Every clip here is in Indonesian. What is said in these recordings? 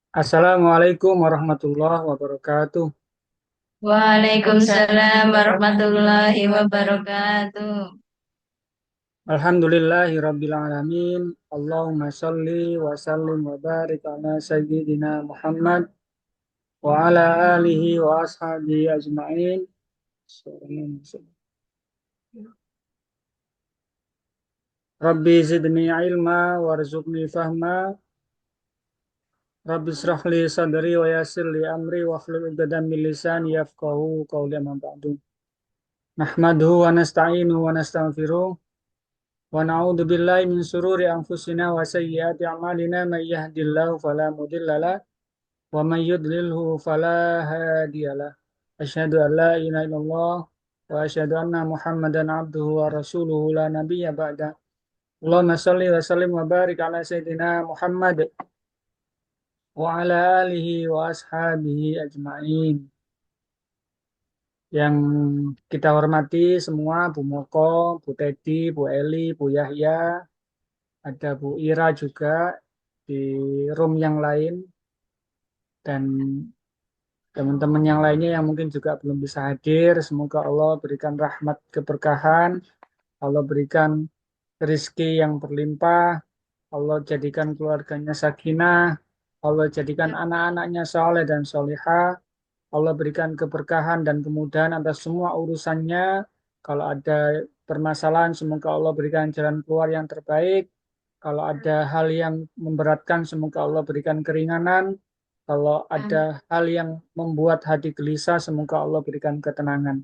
Assalamualaikum warahmatullahi wabarakatuh. Waalaikumsalam warahmatullahi wabarakatuh. Alhamdulillahi rabbil alamin. Allahumma salli wa sallim wa barik ala sayyidina Muhammad wa ala alihi wa ashabihi ajma'in. Rabbi zidni ilma warzuqni fahma. Rabbi israh li sadri wa yassir li amri wa hlul 'uqdatam min lisani yafqahu qawli, amma ba'du. Nahmaduhu wa nasta'inuhu wa nastaghfiruh. Wa na'udzu billahi min sururi anfusina wa sayyiati a'malina may yahdihillahu fala mudhillalah wa may yudlilhu fala hadiyalah. Asyhadu an la ilaha illallah wa asyhadu anna Muhammadan abduhu wa rasuluhu la nabiyya ba'da. Allahumma shalli wa sallim wa barik ala sayyidina Muhammad wa ala alihi wa ashabihi ajma'in. Yang kita hormati semua, Bu Moko, Bu Teddy, Bu Eli, Bu Yahya, ada Bu Ira juga di room yang lain, dan teman-teman yang lainnya yang mungkin juga belum bisa hadir. Semoga Allah berikan rahmat keberkahan, Allah berikan rezeki yang berlimpah, Allah jadikan keluarganya sakinah, Allah jadikan anak-anaknya soleh dan solihah, Allah berikan keberkahan dan kemudahan atas semua urusannya. Kalau ada permasalahan, semoga Allah berikan jalan keluar yang terbaik. Kalau ada hal yang memberatkan, semoga Allah berikan keringanan. Kalau ada hal yang membuat hati gelisah, semoga Allah berikan ketenangan.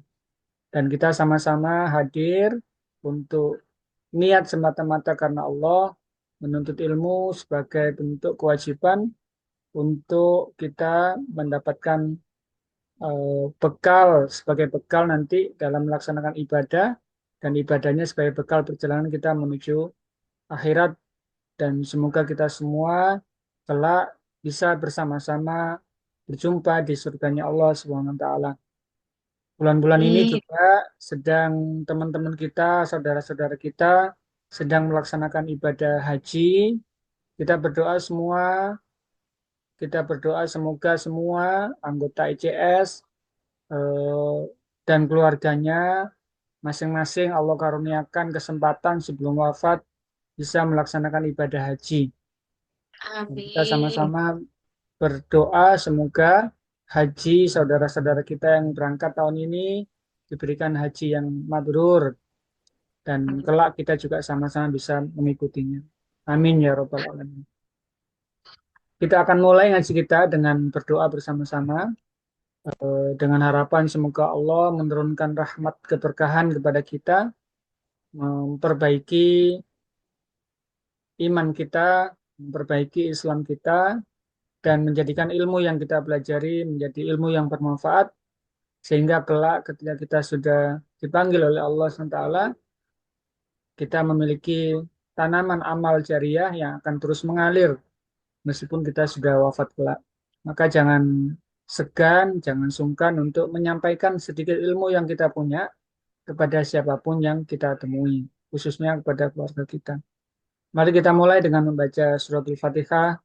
Dan kita sama-sama hadir untuk niat semata-mata karena Allah, menuntut ilmu sebagai bentuk kewajiban untuk kita mendapatkan bekal, sebagai bekal nanti dalam melaksanakan ibadah, dan ibadahnya sebagai bekal perjalanan kita menuju akhirat, dan semoga kita semua kelak bisa bersama-sama berjumpa di surganya Allah Subhanahu wa taala. Bulan-bulan ini Amin. juga sedang teman-teman kita, saudara-saudara kita sedang melaksanakan ibadah haji. Kita berdoa semua, kita berdoa semoga semua anggota ICS eh, dan keluarganya masing-masing Allah karuniakan kesempatan sebelum wafat bisa melaksanakan ibadah haji. Dan kita Amin. sama-sama berdoa semoga haji saudara-saudara kita yang berangkat tahun ini diberikan haji yang mabrur, dan kelak kita juga sama-sama bisa mengikutinya. Amin ya robbal alamin. Kita akan mulai ngaji kita dengan berdoa bersama-sama, dengan harapan semoga Allah menurunkan rahmat keberkahan kepada kita, memperbaiki iman kita, memperbaiki Islam kita, dan menjadikan ilmu yang kita pelajari menjadi ilmu yang bermanfaat, sehingga kelak ketika kita sudah dipanggil oleh Allah SWT, kita memiliki tanaman amal jariah yang akan terus mengalir meskipun kita sudah wafat kelak. Maka jangan segan, jangan sungkan untuk menyampaikan sedikit ilmu yang kita punya kepada siapapun yang kita temui, khususnya kepada keluarga kita. Mari kita mulai dengan membaca suratul Fatihah,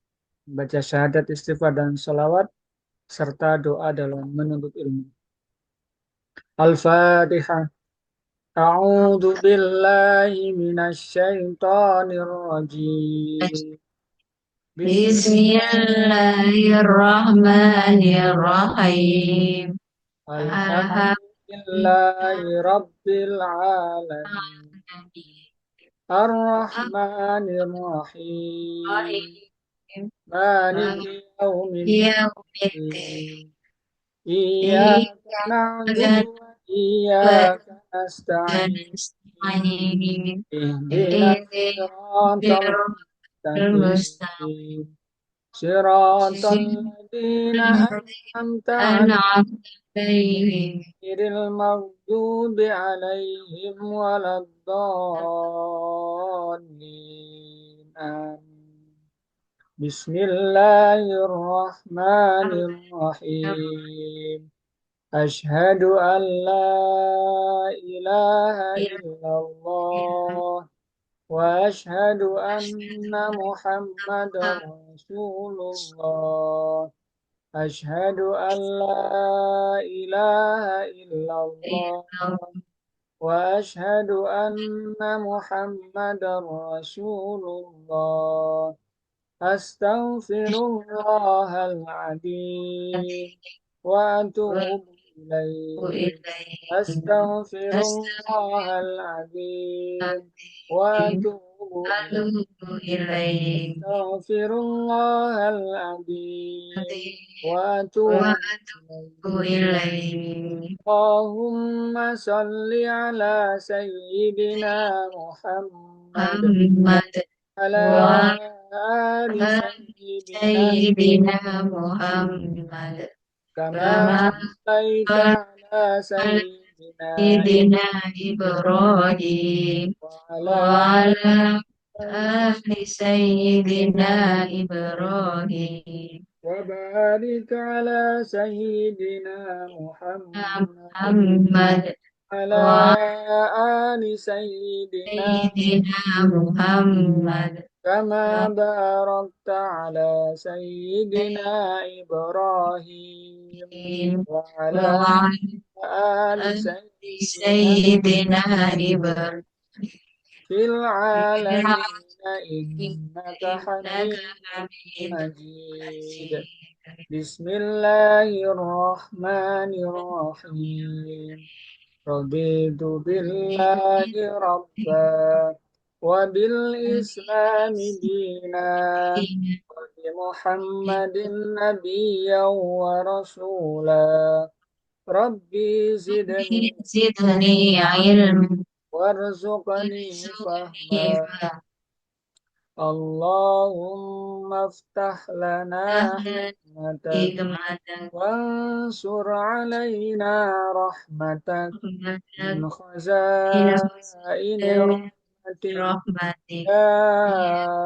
membaca syahadat, istighfar, dan sholawat, serta doa dalam menuntut ilmu. Al-Fatihah. A'udzu billahi minasy syaithanir rajim. Bismillahirrahmanirrahim. Alhamdulillahi Rabbil Alamin. Ar-Rahmanir Rahim. Alhamdulillahirrahmanirrahim. Maliki Yaumiddin. Yaumiddin. Iyyaka na'budu Iyyaka wa iyyaka nasta'in. nasta'in. Ihdinas siratal Ihdinash mustaqim. mustaqim. Siratal ladzina an'amta أنعمت عليهم. غير المغضوب عليهم ولا الضالين آمين. بسم الله الرحمن الرحيم. أشهد أن لا إله إلا الله وأشهد أن محمدا رسول الله. أشهد أن لا إله إلا الله. وأشهد أن محمدا رسول الله. أستغفر الله العظيم وأتوب إليه. أستغفر الله العظيم وأتوب إليه. أستغفر الله العظيم وأتوب إليه. اللهم صل على سيدنا محمد محمد على وعلى آل سيدنا سيدنا محمد كما كما صليت على على سيدنا سيدنا إبراهيم وعلى وعلى آل آل سيدنا إبراهيم وبارك على سيدنا محمد محمد على وعلى آل سيدنا سيدنا محمد كما باركت على سيدنا إبراهيم وعلى وعلى آل آل سيدنا سيدنا إبراهيم في العالمين إنك إنك حميد حميد مجيد. مجيد بسم الله الرحمن الرحيم. رضيت بالله ربا وبالإسلام دينا وبمحمد نبيا ورسولا. ربي زدني ربي زدني علما وارزقني فهما. وارزقني اللهم افتح لنا فهما حكمتك حكمة وانصر علينا رحمتك من ورحمة إلى خزائن رحمتك رحمتك يا يا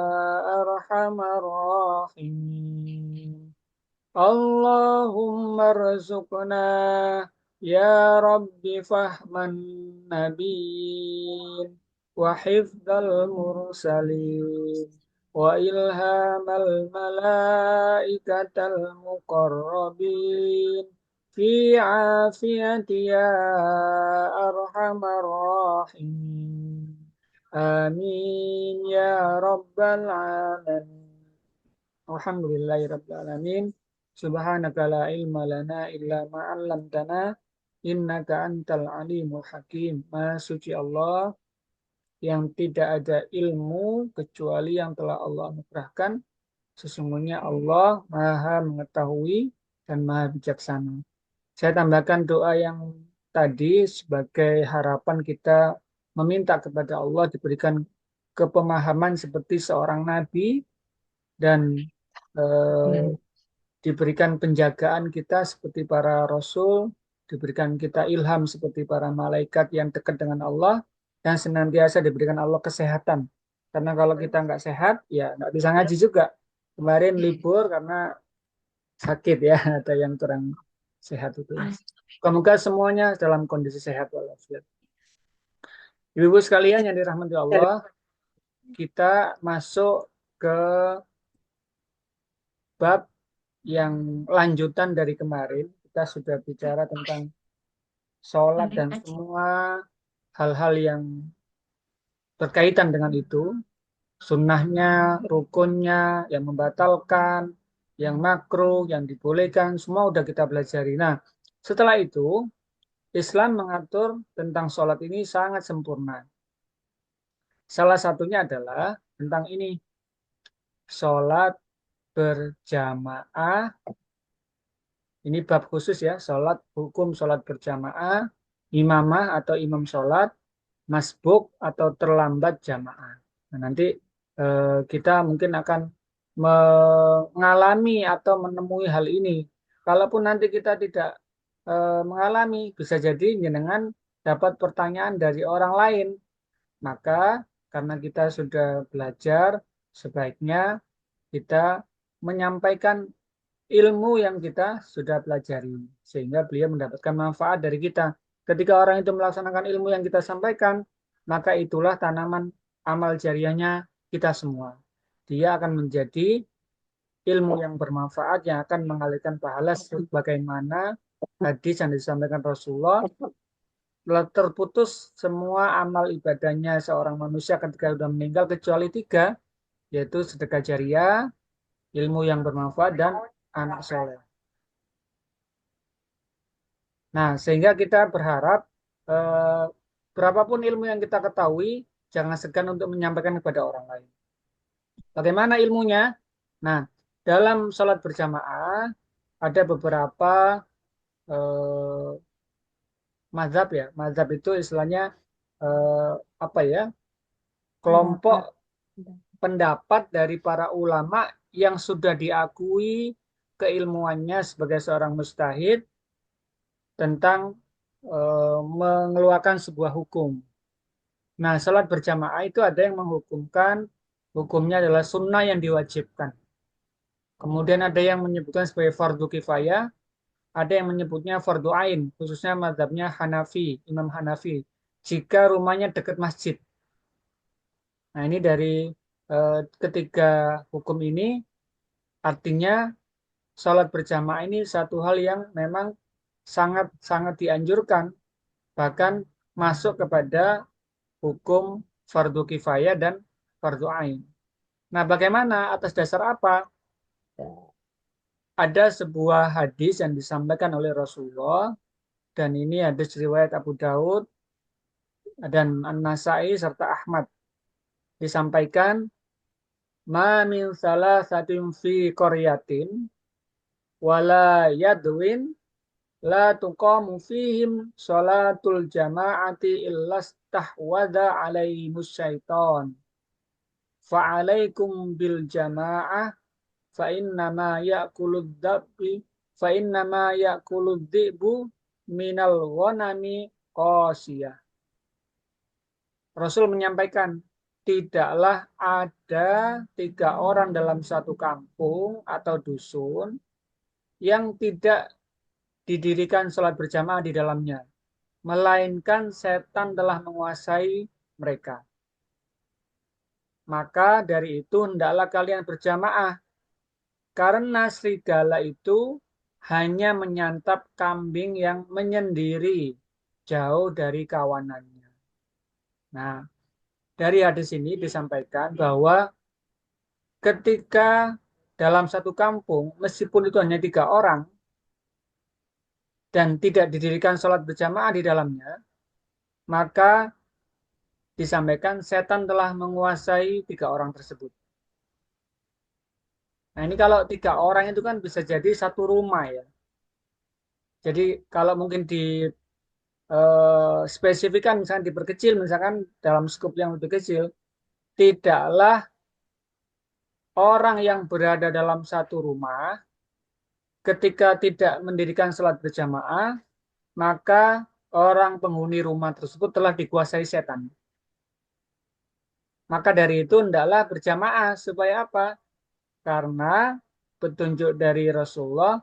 أرحم الراحمين. اللهم ارزقنا يا رب فهم النبيين وحفظ المرسلين وإلهام الملائكة المقربين في عافية يا أرحم الراحمين. آمين يا رب العالمين. Alhamdulillahirrabbilalamin. Subhanaka la ilma lana illa ma'allamtana. Innaka antal alimul hakim. Maha suci Allah yang tidak ada ilmu kecuali yang telah Allah anugerahkan. Sesungguhnya Allah maha mengetahui dan maha bijaksana. Saya tambahkan doa yang tadi sebagai harapan kita meminta kepada Allah diberikan kepemahaman seperti seorang nabi dan eh, diberikan penjagaan kita seperti para rasul, diberikan kita ilham seperti para malaikat yang dekat dengan Allah, dan senantiasa diberikan Allah kesehatan. Karena kalau kita nggak sehat, ya nggak bisa ngaji juga. Kemarin libur karena sakit ya, ada yang kurang sehat itu. Semoga semuanya dalam kondisi sehat walafiat. Ibu-ibu sekalian yang dirahmati Allah, kita masuk ke bab yang lanjutan dari kemarin. Kita sudah bicara tentang sholat dan semua hal-hal yang berkaitan dengan itu. Sunnahnya, rukunnya, yang membatalkan, yang makruh, yang dibolehkan, semua udah kita pelajari. Nah, setelah itu, Islam mengatur tentang sholat ini sangat sempurna. Salah satunya adalah tentang ini, sholat berjamaah. Ini bab khusus ya, sholat, hukum sholat berjamaah, imamah atau imam sholat, masbuk atau terlambat jamaah. Nah, nanti kita mungkin akan mengalami atau menemui hal ini. Kalaupun nanti kita tidak mengalami, bisa jadi jenengan dapat pertanyaan dari orang lain. Maka karena kita sudah belajar, sebaiknya kita menyampaikan ilmu yang kita sudah pelajari sehingga beliau mendapatkan manfaat dari kita. Ketika orang itu melaksanakan ilmu yang kita sampaikan, maka itulah tanaman amal jariahnya kita semua. Dia akan menjadi ilmu yang bermanfaat yang akan mengalirkan pahala sebagaimana hadis yang disampaikan Rasulullah, telah terputus semua amal ibadahnya seorang manusia ketika sudah meninggal kecuali tiga, yaitu sedekah jariah, ilmu yang bermanfaat, dan anak soleh. Nah, sehingga kita berharap eh, berapapun ilmu yang kita ketahui, jangan segan untuk menyampaikan kepada orang lain. Bagaimana ilmunya? Nah, dalam sholat berjamaah ada beberapa eh, mazhab ya. Mazhab itu istilahnya eh, apa ya? Kelompok pendapat dari para ulama yang sudah diakui keilmuannya sebagai seorang mujtahid tentang mengeluarkan sebuah hukum. Nah, sholat berjamaah itu ada yang menghukumkan hukumnya adalah sunnah yang diwajibkan. Kemudian ada yang menyebutkan sebagai fardu kifayah, ada yang menyebutnya fardu ain, khususnya mazhabnya Hanafi, Imam Hanafi. Jika rumahnya dekat masjid. Nah, ini dari ketiga hukum ini artinya sholat berjamaah ini satu hal yang memang sangat-sangat dianjurkan, bahkan masuk kepada hukum fardu kifayah dan fardu ain. Nah, bagaimana atas dasar apa? Ada sebuah hadis yang disampaikan oleh Rasulullah dan ini hadis riwayat Abu Daud dan An-Nasai serta Ahmad, disampaikan ma min salasatin fi qaryatin wala yadwin la tuqamu fihim sholatul jama'ati illa stahwada alaihimus syaiton fa'alaikum bil jama'ah fa innama ya'kulud dabbi fa innama ya'kulud dhi'bu minal ghanami qasiyah. Rasul menyampaikan, tidaklah ada tiga orang dalam satu kampung atau dusun yang tidak didirikan sholat berjamaah di dalamnya, melainkan setan telah menguasai mereka. Maka dari itu hendaklah kalian berjamaah, karena serigala itu hanya menyantap kambing yang menyendiri jauh dari kawanannya. Nah, dari hadis ini disampaikan bahwa ketika dalam satu kampung, meskipun itu hanya tiga orang, dan tidak didirikan sholat berjamaah di dalamnya, maka disampaikan setan telah menguasai tiga orang tersebut. Nah, ini kalau tiga orang itu kan bisa jadi satu rumah ya. Jadi kalau mungkin di spesifikan, misalkan diperkecil, misalkan dalam skop yang lebih kecil, tidaklah orang yang berada dalam satu rumah ketika tidak mendirikan sholat berjamaah, maka orang penghuni rumah tersebut telah dikuasai setan. Maka dari itu hendaklah berjamaah supaya apa? Karena petunjuk dari Rasulullah,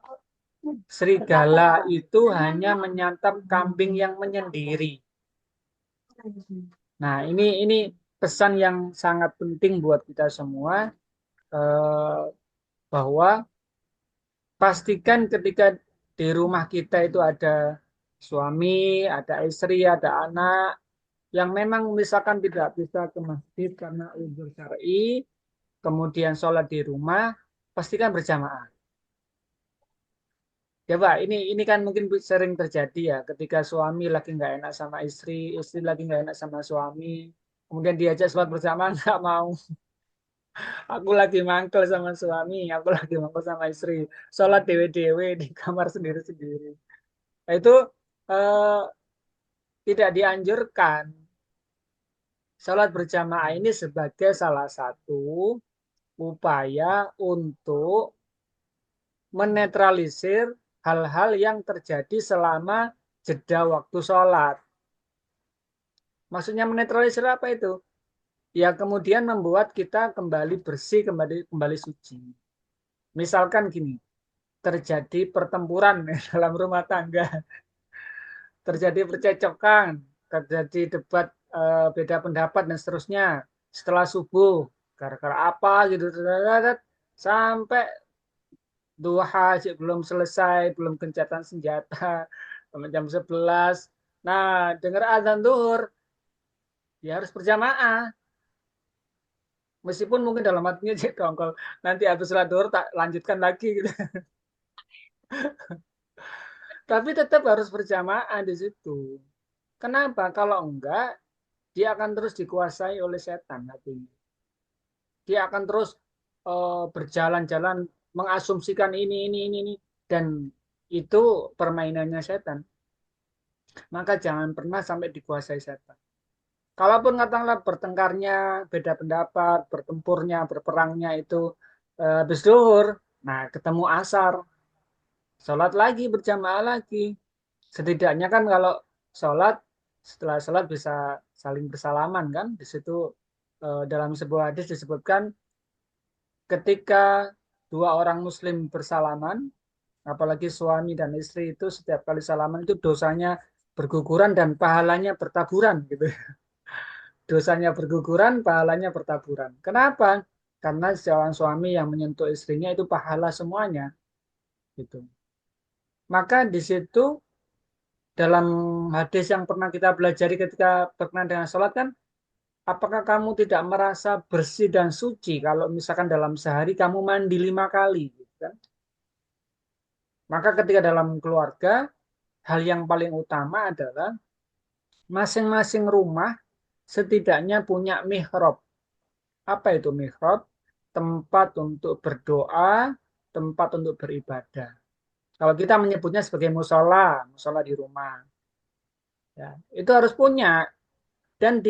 serigala itu hanya menyantap kambing yang menyendiri. Nah, ini pesan yang sangat penting buat kita semua, eh, bahwa pastikan ketika di rumah kita itu ada suami, ada istri, ada anak yang memang misalkan tidak bisa ke masjid karena uzur syar'i, kemudian sholat di rumah, pastikan berjamaah. Ya Pak, ini kan mungkin sering terjadi ya, ketika suami lagi nggak enak sama istri, istri lagi nggak enak sama suami, kemudian diajak sholat berjamaah nggak mau. Aku lagi mangkel sama suami, aku lagi mangkel sama istri, sholat dewe-dewe di kamar sendiri-sendiri. Nah, itu eh, tidak dianjurkan. Sholat berjamaah ini sebagai salah satu upaya untuk menetralisir hal-hal yang terjadi selama jeda waktu sholat. Maksudnya menetralisir apa itu? Ya kemudian membuat kita kembali bersih, kembali suci. Misalkan gini, terjadi pertempuran dalam rumah tangga, terjadi percekcokan, terjadi debat beda pendapat dan seterusnya. setelah subuh, gara-gara apa gitu, sampai duha belum selesai, belum gencatan senjata, sampai jam 11. Nah, dengar azan zuhur, ya harus berjamaah. Meskipun mungkin dalam hatinya cek dongkol, nanti habis sholat zuhur tak lanjutkan lagi gitu. Tapi tetap harus berjamaah di situ. Kenapa? Kalau enggak, dia akan terus dikuasai oleh setan hatinya. Dia akan terus berjalan-jalan mengasumsikan ini, dan itu permainannya setan. Maka jangan pernah sampai dikuasai setan. Kalaupun katakanlah bertengkarnya, beda pendapat, bertempurnya, berperangnya itu habis zuhur, nah ketemu asar, sholat lagi, berjamaah lagi. Setidaknya kan kalau sholat, setelah sholat bisa saling bersalaman kan. Di situ dalam sebuah hadis disebutkan ketika dua orang muslim bersalaman, apalagi suami dan istri itu setiap kali salaman itu dosanya berguguran dan pahalanya bertaburan gitu. Dosanya berguguran, pahalanya bertaburan. Kenapa? Karena seorang suami yang menyentuh istrinya itu pahala semuanya gitu. Maka di situ dalam hadis yang pernah kita pelajari ketika berkenaan dengan sholat kan, apakah kamu tidak merasa bersih dan suci kalau misalkan dalam sehari kamu mandi 5 kali gitu kan? Maka ketika dalam keluarga, hal yang paling utama adalah masing-masing rumah setidaknya punya mihrab. Apa itu mihrab? Tempat untuk berdoa, tempat untuk beribadah. Kalau kita menyebutnya sebagai musola, musola di rumah, ya, itu harus punya dan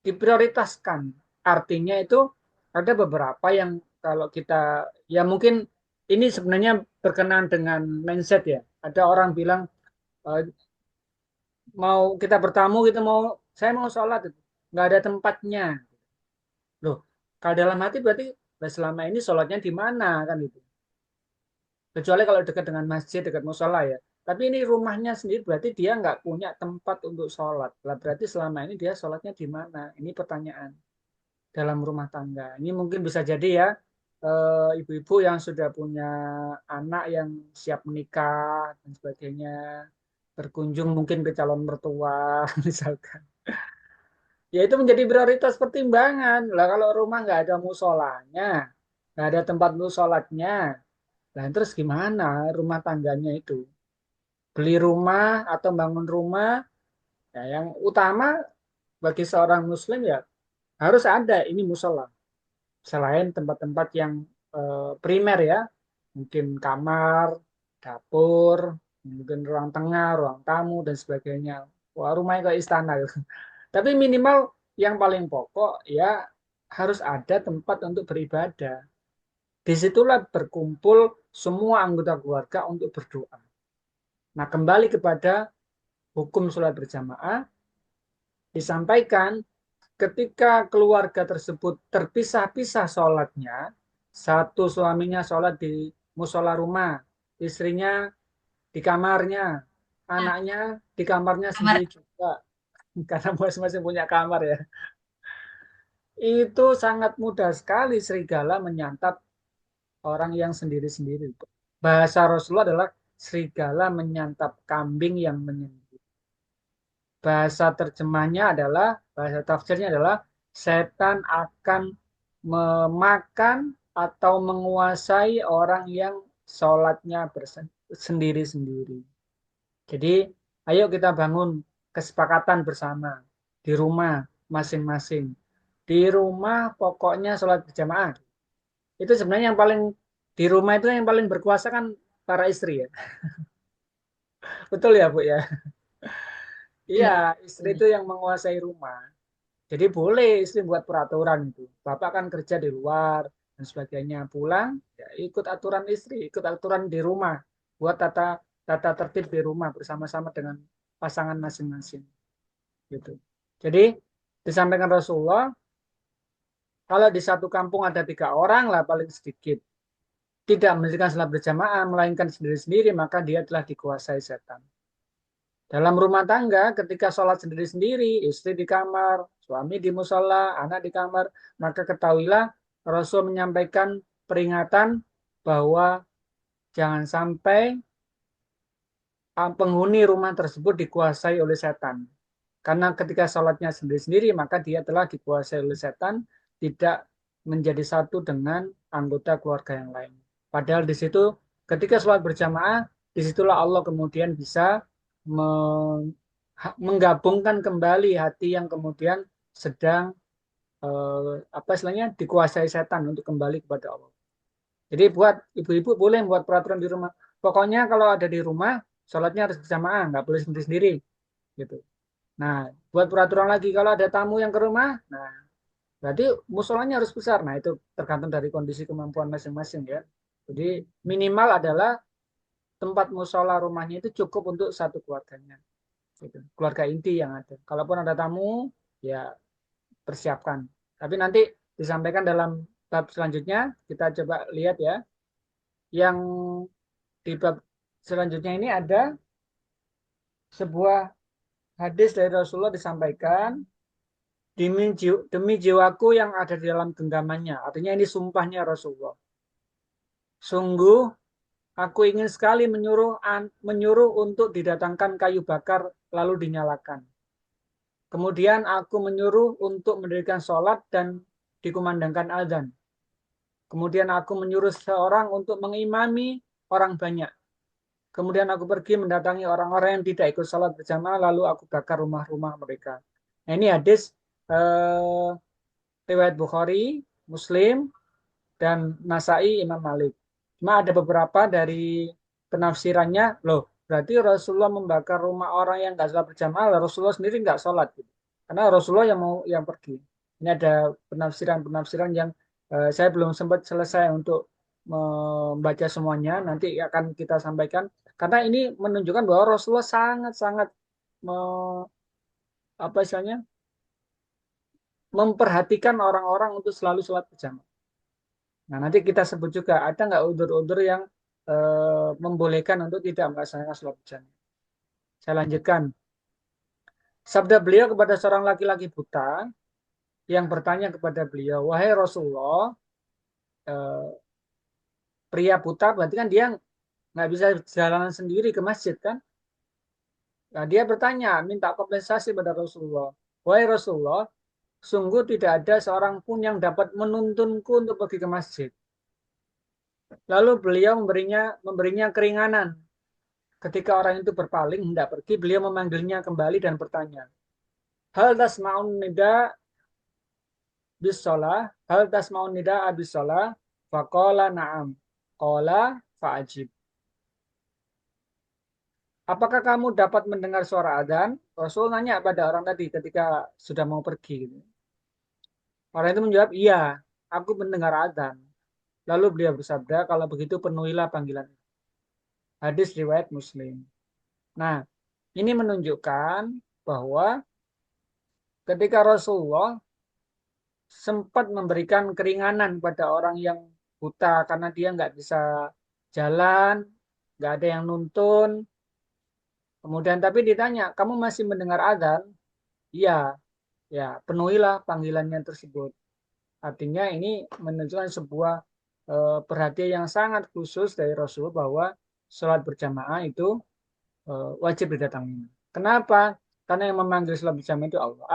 diprioritaskan. Artinya itu ada beberapa yang kalau kita, ya mungkin ini sebenarnya berkenaan dengan mindset ya. Ada orang bilang eh, mau kita bertamu, kita mau, saya mau sholat, nggak ada tempatnya. Loh, kalau dalam hati berarti selama ini sholatnya di mana kan itu. Kecuali kalau dekat dengan masjid, dekat musola ya. Tapi ini rumahnya sendiri berarti dia nggak punya tempat untuk sholat. Lah berarti selama ini dia sholatnya di mana? Ini pertanyaan dalam rumah tangga. Ini mungkin bisa jadi ya ibu-ibu yang sudah punya anak yang siap menikah dan sebagainya, berkunjung mungkin ke calon mertua misalkan. Ya itu menjadi prioritas pertimbangan. Lah kalau rumah nggak ada musolanya, nggak ada tempat untuk sholatnya, nah terus gimana rumah tangganya itu? Beli rumah atau bangun rumah, ya yang utama bagi seorang muslim ya harus ada ini musola. Selain tempat-tempat yang primer ya, mungkin kamar, dapur, mungkin ruang tengah, ruang tamu dan sebagainya. Wah, rumahnya kayak istana gitu. Tapi minimal yang paling pokok ya harus ada tempat untuk beribadah. Disitulah berkumpul semua anggota keluarga untuk berdoa. Nah, kembali kepada hukum sholat berjamaah, disampaikan ketika keluarga tersebut terpisah-pisah sholatnya, satu suaminya sholat di musola rumah, istrinya di kamarnya, Nah, anaknya di kamarnya kamar sendiri juga, karena masing-masing punya kamar ya. Itu sangat mudah sekali serigala menyantap orang yang sendiri-sendiri. Bahasa Rasulullah adalah serigala menyantap kambing yang menyendiri. Bahasa terjemahnya adalah, bahasa tafsirnya adalah setan akan memakan atau menguasai orang yang sholatnya sendiri-sendiri. Jadi, ayo kita bangun kesepakatan bersama di rumah masing-masing. Di rumah pokoknya sholat berjamaah. Itu sebenarnya yang paling, di rumah itu yang paling berkuasa kan para istri ya. Betul ya Bu ya? Iya, iya. istri itu yang menguasai rumah. Jadi boleh istri buat peraturan itu. Bapak kan kerja di luar dan sebagainya. Pulang, ya ikut aturan istri, ikut aturan di rumah. Buat tata tata tertib di rumah bersama-sama dengan pasangan masing-masing. Gitu. Jadi disampaikan Rasulullah, kalau di satu kampung ada 3 orang lah paling sedikit. Tidak mendirikan salat berjamaah, melainkan sendiri-sendiri, maka dia telah dikuasai setan. Dalam rumah tangga, ketika sholat sendiri-sendiri, istri di kamar, suami di musola, anak di kamar, maka ketahuilah Rasul menyampaikan peringatan bahwa jangan sampai penghuni rumah tersebut dikuasai oleh setan. Karena ketika sholatnya sendiri-sendiri, maka dia telah dikuasai oleh setan, tidak menjadi satu dengan anggota keluarga yang lain. Padahal di situ, ketika sholat berjamaah, disitulah Allah kemudian bisa menggabungkan kembali hati yang kemudian sedang apa istilahnya dikuasai setan untuk kembali kepada Allah. Jadi buat ibu-ibu boleh buat peraturan di rumah. Pokoknya kalau ada di rumah, sholatnya harus berjamaah, nggak boleh sendiri-sendiri. Gitu. Nah, buat peraturan lagi kalau ada tamu yang ke rumah, nah berarti musolanya harus besar. Nah, itu tergantung dari kondisi kemampuan masing-masing ya. Jadi minimal adalah tempat musola rumahnya itu cukup untuk satu keluarganya. Gitu. Keluarga inti yang ada. Kalaupun ada tamu, ya persiapkan. Tapi nanti disampaikan dalam bab selanjutnya, kita coba lihat ya. Yang di bab selanjutnya ini ada sebuah hadis dari Rasulullah disampaikan, demi jiwaku yang ada di dalam genggamannya. Artinya ini sumpahnya Rasulullah. Sungguh aku ingin sekali menyuruh untuk didatangkan kayu bakar lalu dinyalakan. Kemudian aku menyuruh untuk mendirikan sholat dan dikumandangkan azan. Kemudian aku menyuruh seorang untuk mengimami orang banyak. Kemudian aku pergi mendatangi orang-orang yang tidak ikut sholat berjamaah, lalu aku bakar rumah-rumah mereka. Nah, ini hadis eh, riwayat Bukhari, Muslim, dan Nasai Imam Malik. Cuma ada beberapa dari penafsirannya, loh berarti Rasulullah membakar rumah orang yang nggak sholat berjamaah, Rasulullah sendiri nggak sholat. Gitu. Karena Rasulullah yang pergi. Ini ada penafsiran-penafsiran yang saya belum sempat selesai untuk membaca semuanya, nanti akan kita sampaikan. Karena ini menunjukkan bahwa Rasulullah sangat-sangat apa istilahnya memperhatikan orang-orang untuk selalu sholat berjamaah. Nah, nanti kita sebut juga ada nggak udur-udur yang membolehkan untuk tidak melaksanakan sholat berjamaah. Saya lanjutkan. Sabda beliau kepada seorang laki-laki buta yang bertanya kepada beliau, wahai Rasulullah, eh, pria buta berarti kan dia nggak bisa jalan sendiri ke masjid kan? Nah, dia bertanya, minta kompensasi pada Rasulullah. Wahai Rasulullah, sungguh tidak ada seorang pun yang dapat menuntunku untuk pergi ke masjid. Lalu beliau memberinya keringanan. Ketika orang itu berpaling hendak pergi, beliau memanggilnya kembali dan bertanya, hal tasma'un nida bis sholah, hal tasma'un nida abis sholah, faqala na'am, qala fa'ajib. Apakah kamu dapat mendengar suara adzan? Rasul nanya pada orang tadi ketika sudah mau pergi. Gitu. Orang itu menjawab, iya, aku mendengar adzan. Lalu beliau bersabda, kalau begitu penuhilah panggilan. Hadis riwayat Muslim. Nah, ini menunjukkan bahwa ketika Rasulullah sempat memberikan keringanan pada orang yang buta karena dia nggak bisa jalan, nggak ada yang nuntun. Kemudian tapi ditanya, kamu masih mendengar adzan? Iya, ya penuhilah panggilannya tersebut. Artinya ini menunjukkan sebuah perhatian yang sangat khusus dari Rasul bahwa sholat berjamaah itu wajib didatangi. Kenapa? Karena yang memanggil sholat berjamaah itu Allah.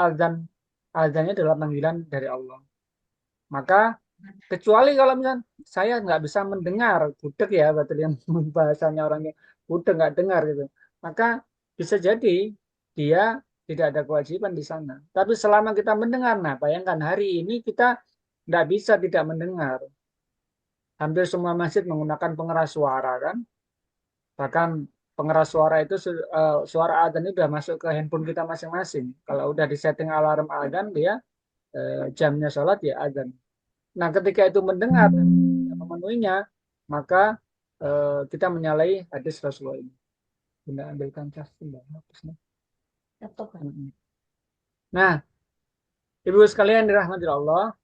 Azannya adalah panggilan dari Allah. Maka kecuali kalau misalnya saya nggak bisa mendengar, budek ya, betul yang bahasanya orangnya budek nggak dengar gitu. Maka bisa jadi dia tidak ada kewajiban di sana. Tapi selama kita mendengar, nah bayangkan hari ini kita nggak bisa tidak mendengar. Hampir semua masjid menggunakan pengeras suara kan. Bahkan pengeras suara itu suara adzan itu sudah masuk ke handphone kita masing-masing. Kalau udah disetting alarm adzan dia jamnya sholat ya adzan. Nah, ketika itu mendengar dan memenuhinya, maka kita menyalahi hadis Rasulullah ini. Bunda ambilkan cas, Bunda. Hapusnya. Laptop. Nah, ibu sekalian dirahmati Allah,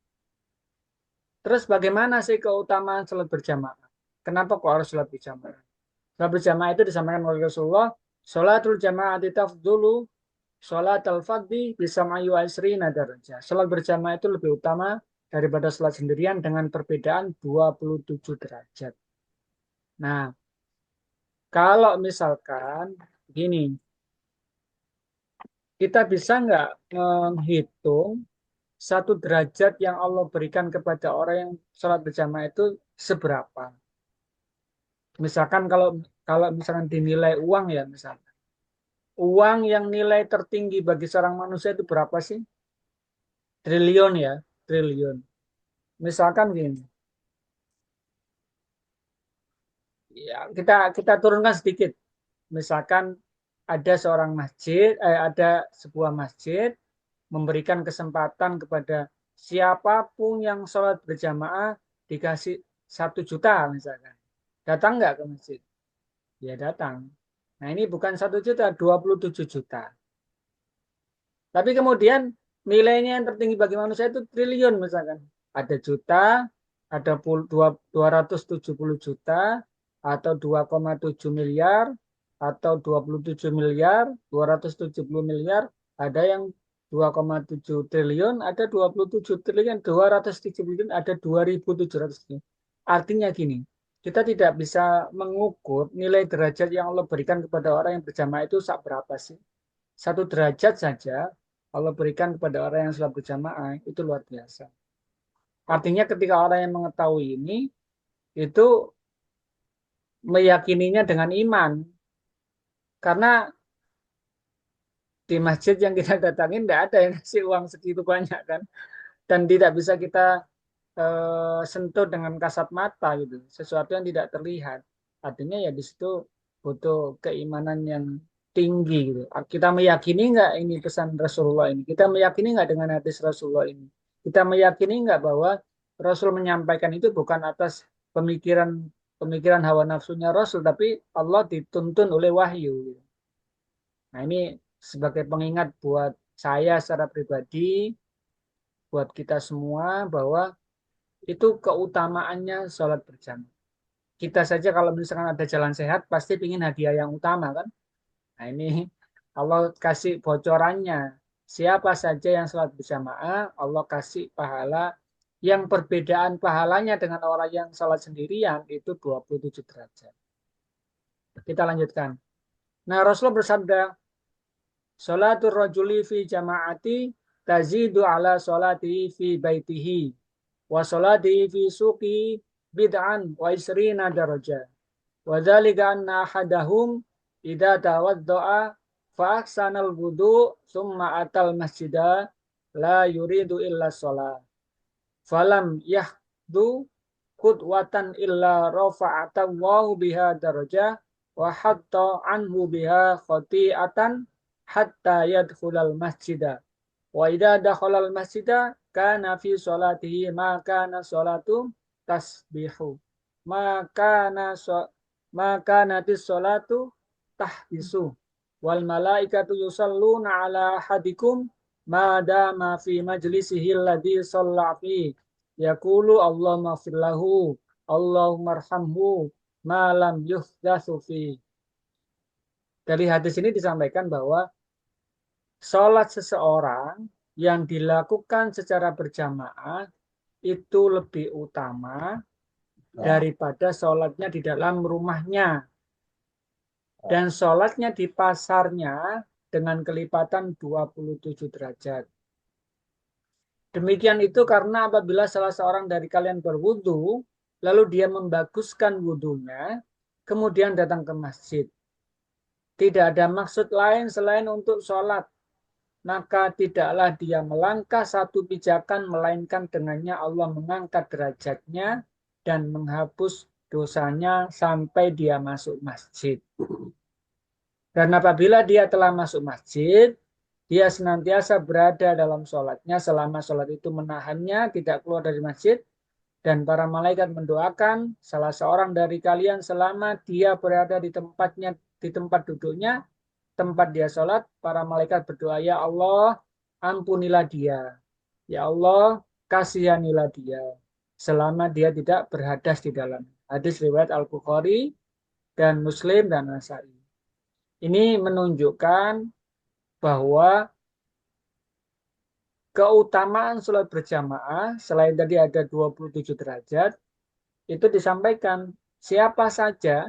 terus bagaimana sih keutamaan sholat berjamaah? Kenapa kok harus sholat berjamaah? Sholat berjamaah itu disampaikan oleh Rasulullah Sholatul jama'ati tafdulu sholat al-fadhi bisa mayu asrina darajah. Sholat berjamaah itu lebih utama daripada sholat sendirian dengan perbedaan 27 derajat. Nah, kalau misalkan gini, kita bisa nggak menghitung satu derajat yang Allah berikan kepada orang yang sholat berjamaah itu seberapa? Misalkan kalau kalau misalkan dinilai uang ya misalkan. Uang yang nilai tertinggi bagi seorang manusia itu berapa sih? Triliun ya, triliun. Misalkan gini, ya kita turunkan sedikit. Misalkan ada seorang masjid, ada sebuah masjid memberikan kesempatan kepada siapapun yang sholat berjamaah dikasih 1 juta misalkan. Datang nggak ke masjid? Ya datang. Nah ini bukan 1 juta, 27 juta. Tapi kemudian nilainya yang tertinggi bagi manusia itu triliun misalkan. Ada juta, ada 270 juta, atau 2,7 miliar, atau 27 miliar, 270 miliar, ada yang 2,7 triliun, ada 27 triliun, 270 triliun, ada 2.700 triliun. Artinya gini, kita tidak bisa mengukur nilai derajat yang Allah berikan kepada orang yang berjamaah itu berapa sih. 1 derajat saja Allah berikan kepada orang yang sholat berjamaah itu luar biasa. Artinya ketika orang yang mengetahui ini itu meyakininya dengan iman. Karena di masjid yang kita datangin tidak ada yang ngasih uang segitu banyak kan. Dan tidak bisa kita sentuh dengan kasat mata gitu. Sesuatu yang tidak terlihat. Artinya ya di situ butuh keimanan yang tinggi gitu. Kita meyakini nggak ini pesan Rasulullah ini? Kita meyakini nggak dengan hadis Rasulullah ini? Kita meyakini nggak bahwa Rasul menyampaikan itu bukan atas pemikiran pemikiran hawa nafsunya Rasul, tapi Allah dituntun oleh wahyu. Gitu. Nah ini sebagai pengingat buat saya secara pribadi, buat kita semua bahwa itu keutamaannya sholat berjamaah. Kita saja kalau misalkan ada jalan sehat pasti ingin hadiah yang utama kan. Nah ini Allah kasih bocorannya. Siapa saja yang sholat berjamaah, Allah kasih pahala yang perbedaan pahalanya dengan orang yang sholat sendirian itu 27 derajat. Kita lanjutkan. Nah Rasulullah bersabda, sholatul rajuli fi jama'ati tazidu ala sholati fi baitihi wa sholati fi suqi bid'an wa isrina darajah. Wa dzalika anna ahadahum idza tawaddaa fa ahsanal wudu summa atal masjida la yuridu illa shalah falam yahdu khutwatan illa rafa'ata Allahu biha darajah wa hatta anhu biha khati'atan hatta yadkhulal masjida wa idza dakhalal masjida kana fi sholatihi ma kana sholatu tasbihu maka maka natis sholatu tahbisu wal malaikatu yusalluna ala hadikum ma dama fi majlisihi alladhi shalla fi yaqulu Allahumma ighfir lahu Allahumma arhamhu ma lam yuhdatsu fi. Dari hadis ini disampaikan bahwa sholat seseorang yang dilakukan secara berjamaah itu lebih utama daripada sholatnya di dalam rumahnya. Dan sholatnya di pasarnya dengan kelipatan 27 derajat. Demikian itu karena apabila salah seorang dari kalian berwudu, lalu dia membaguskan wudunya, kemudian datang ke masjid. Tidak ada maksud lain selain untuk sholat. Maka tidaklah dia melangkah satu pijakan, melainkan dengannya Allah mengangkat derajatnya dan menghapus dosanya sampai dia masuk masjid. Dan apabila dia telah masuk masjid, dia senantiasa berada dalam sholatnya selama sholat itu menahannya, tidak keluar dari masjid. Dan para malaikat mendoakan salah seorang dari kalian selama dia berada di tempatnya, di tempat duduknya, tempat dia sholat, para malaikat berdoa, ya Allah, ampunilah dia. Ya Allah, kasihanilah dia. Selama dia tidak berhadas di dalam. Hadis riwayat Al-Bukhari dan Muslim dan Nasai. Ini menunjukkan bahwa keutamaan sholat berjamaah selain tadi ada 27 derajat, itu disampaikan siapa saja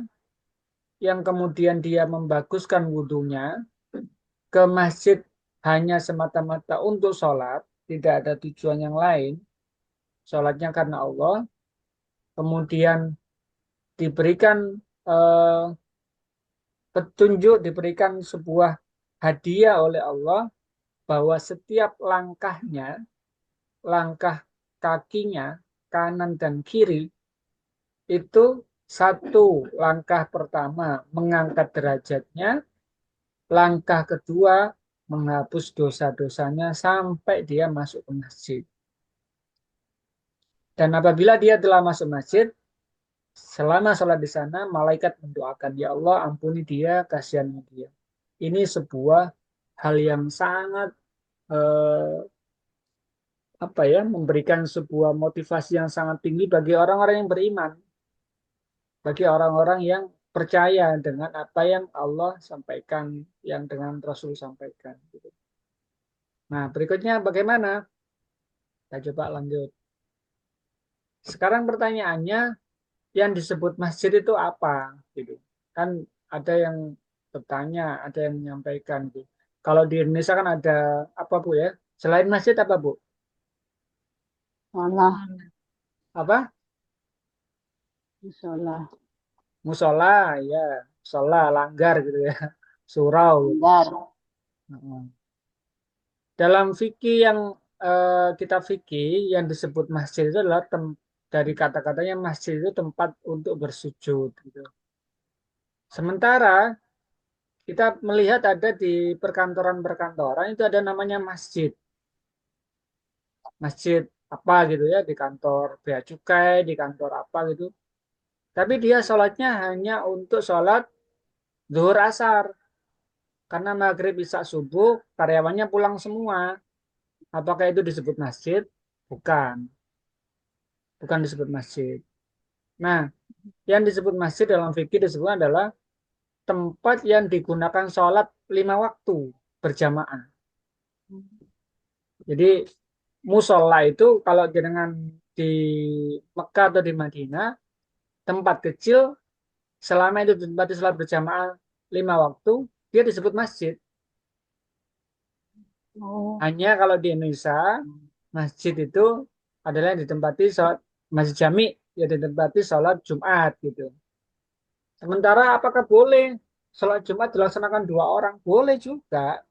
yang kemudian dia membaguskan wudhunya ke masjid hanya semata-mata untuk sholat, tidak ada tujuan yang lain, sholatnya karena Allah, kemudian diberikan eh, petunjuk, diberikan sebuah hadiah oleh Allah bahwa setiap langkahnya, langkah kakinya, kanan dan kiri, itu satu langkah pertama mengangkat derajatnya, langkah kedua menghapus dosa-dosanya sampai dia masuk ke masjid. Dan apabila dia telah masuk masjid, selama sholat di sana, malaikat mendoakan, ya Allah ampuni dia, kasihannya dia. Ini sebuah hal yang sangat eh, apa ya, memberikan sebuah motivasi yang sangat tinggi bagi orang-orang yang beriman, bagi orang-orang yang percaya dengan apa yang Allah sampaikan, yang dengan Rasul sampaikan. Nah, berikutnya bagaimana? Kita coba lanjut. Sekarang pertanyaannya, yang disebut masjid itu apa? Gitu. Kan ada yang bertanya, ada yang menyampaikan. Gitu. Kalau di Indonesia kan ada apa Bu ya? Selain masjid apa Bu? Malah Apa? musola, Musola, ya. Musola, langgar gitu ya. Surau. Gitu. anggar, Dalam fikih yang kita fikih yang disebut masjid itu adalah dari kata-katanya masjid itu tempat untuk bersujud. Gitu. Sementara kita melihat ada di perkantoran-perkantoran itu ada namanya masjid. Masjid apa gitu ya, di kantor bea cukai, di kantor apa gitu. Tapi dia sholatnya hanya untuk sholat zuhur asar. Karena maghrib isya subuh karyawannya pulang semua. Apakah itu disebut masjid? Bukan. Bukan disebut masjid. Nah, yang disebut masjid dalam fikih disebut adalah tempat yang digunakan sholat 5 waktu berjamaah. Jadi musola itu kalau dengan di Mekah atau di Madinah, tempat kecil selama itu tempat sholat berjamaah 5 waktu, dia disebut masjid. oh, Hanya kalau di Indonesia, masjid itu adalah yang ditempati sholat masjid jami, ya ditempati sholat Jumat gitu. Sementara apakah boleh sholat Jumat dilaksanakan 2 orang? Boleh juga,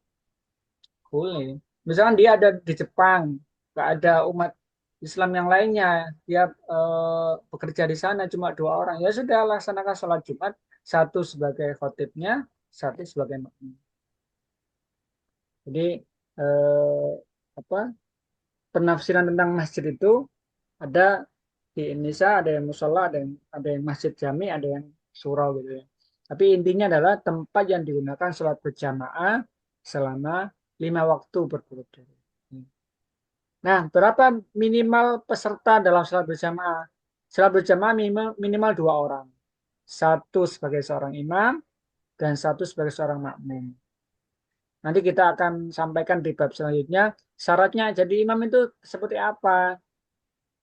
boleh. Misalkan dia ada di Jepang, nggak ada umat Islam yang lainnya, dia bekerja di sana cuma 2 orang, ya sudah laksanakan sholat Jumat, satu sebagai khotibnya, satu sebagai makmum. Jadi eh, apa penafsiran tentang masjid itu ada di Indonesia, ada yang musola, ada yang masjid jami, ada yang surau gitu ya. Tapi intinya adalah tempat yang digunakan sholat berjamaah selama 5 waktu berturut-turut. Nah, berapa minimal peserta dalam sholat berjamaah? Sholat berjamaah minimal 2 orang. Satu sebagai seorang imam dan satu sebagai seorang makmum. Nanti kita akan sampaikan di bab selanjutnya. Syaratnya jadi imam itu seperti apa?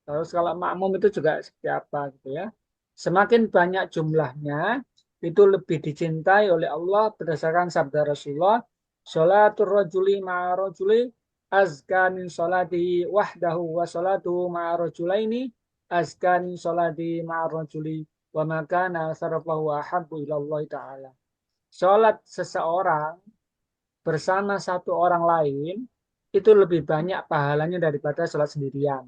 Terus kalau makmum itu juga seperti apa gitu ya. Semakin banyak jumlahnya, itu lebih dicintai oleh Allah berdasarkan sabda Rasulullah. Sholatul rajuli ma'a rajuli azka min sholati wahdahu wa sholatu ma'a rajulaini azka min sholati ma'a rajuli wa makana sarafahu ahabbu ilallah ta'ala. Sholat seseorang bersama satu orang lain itu lebih banyak pahalanya daripada sholat sendirian.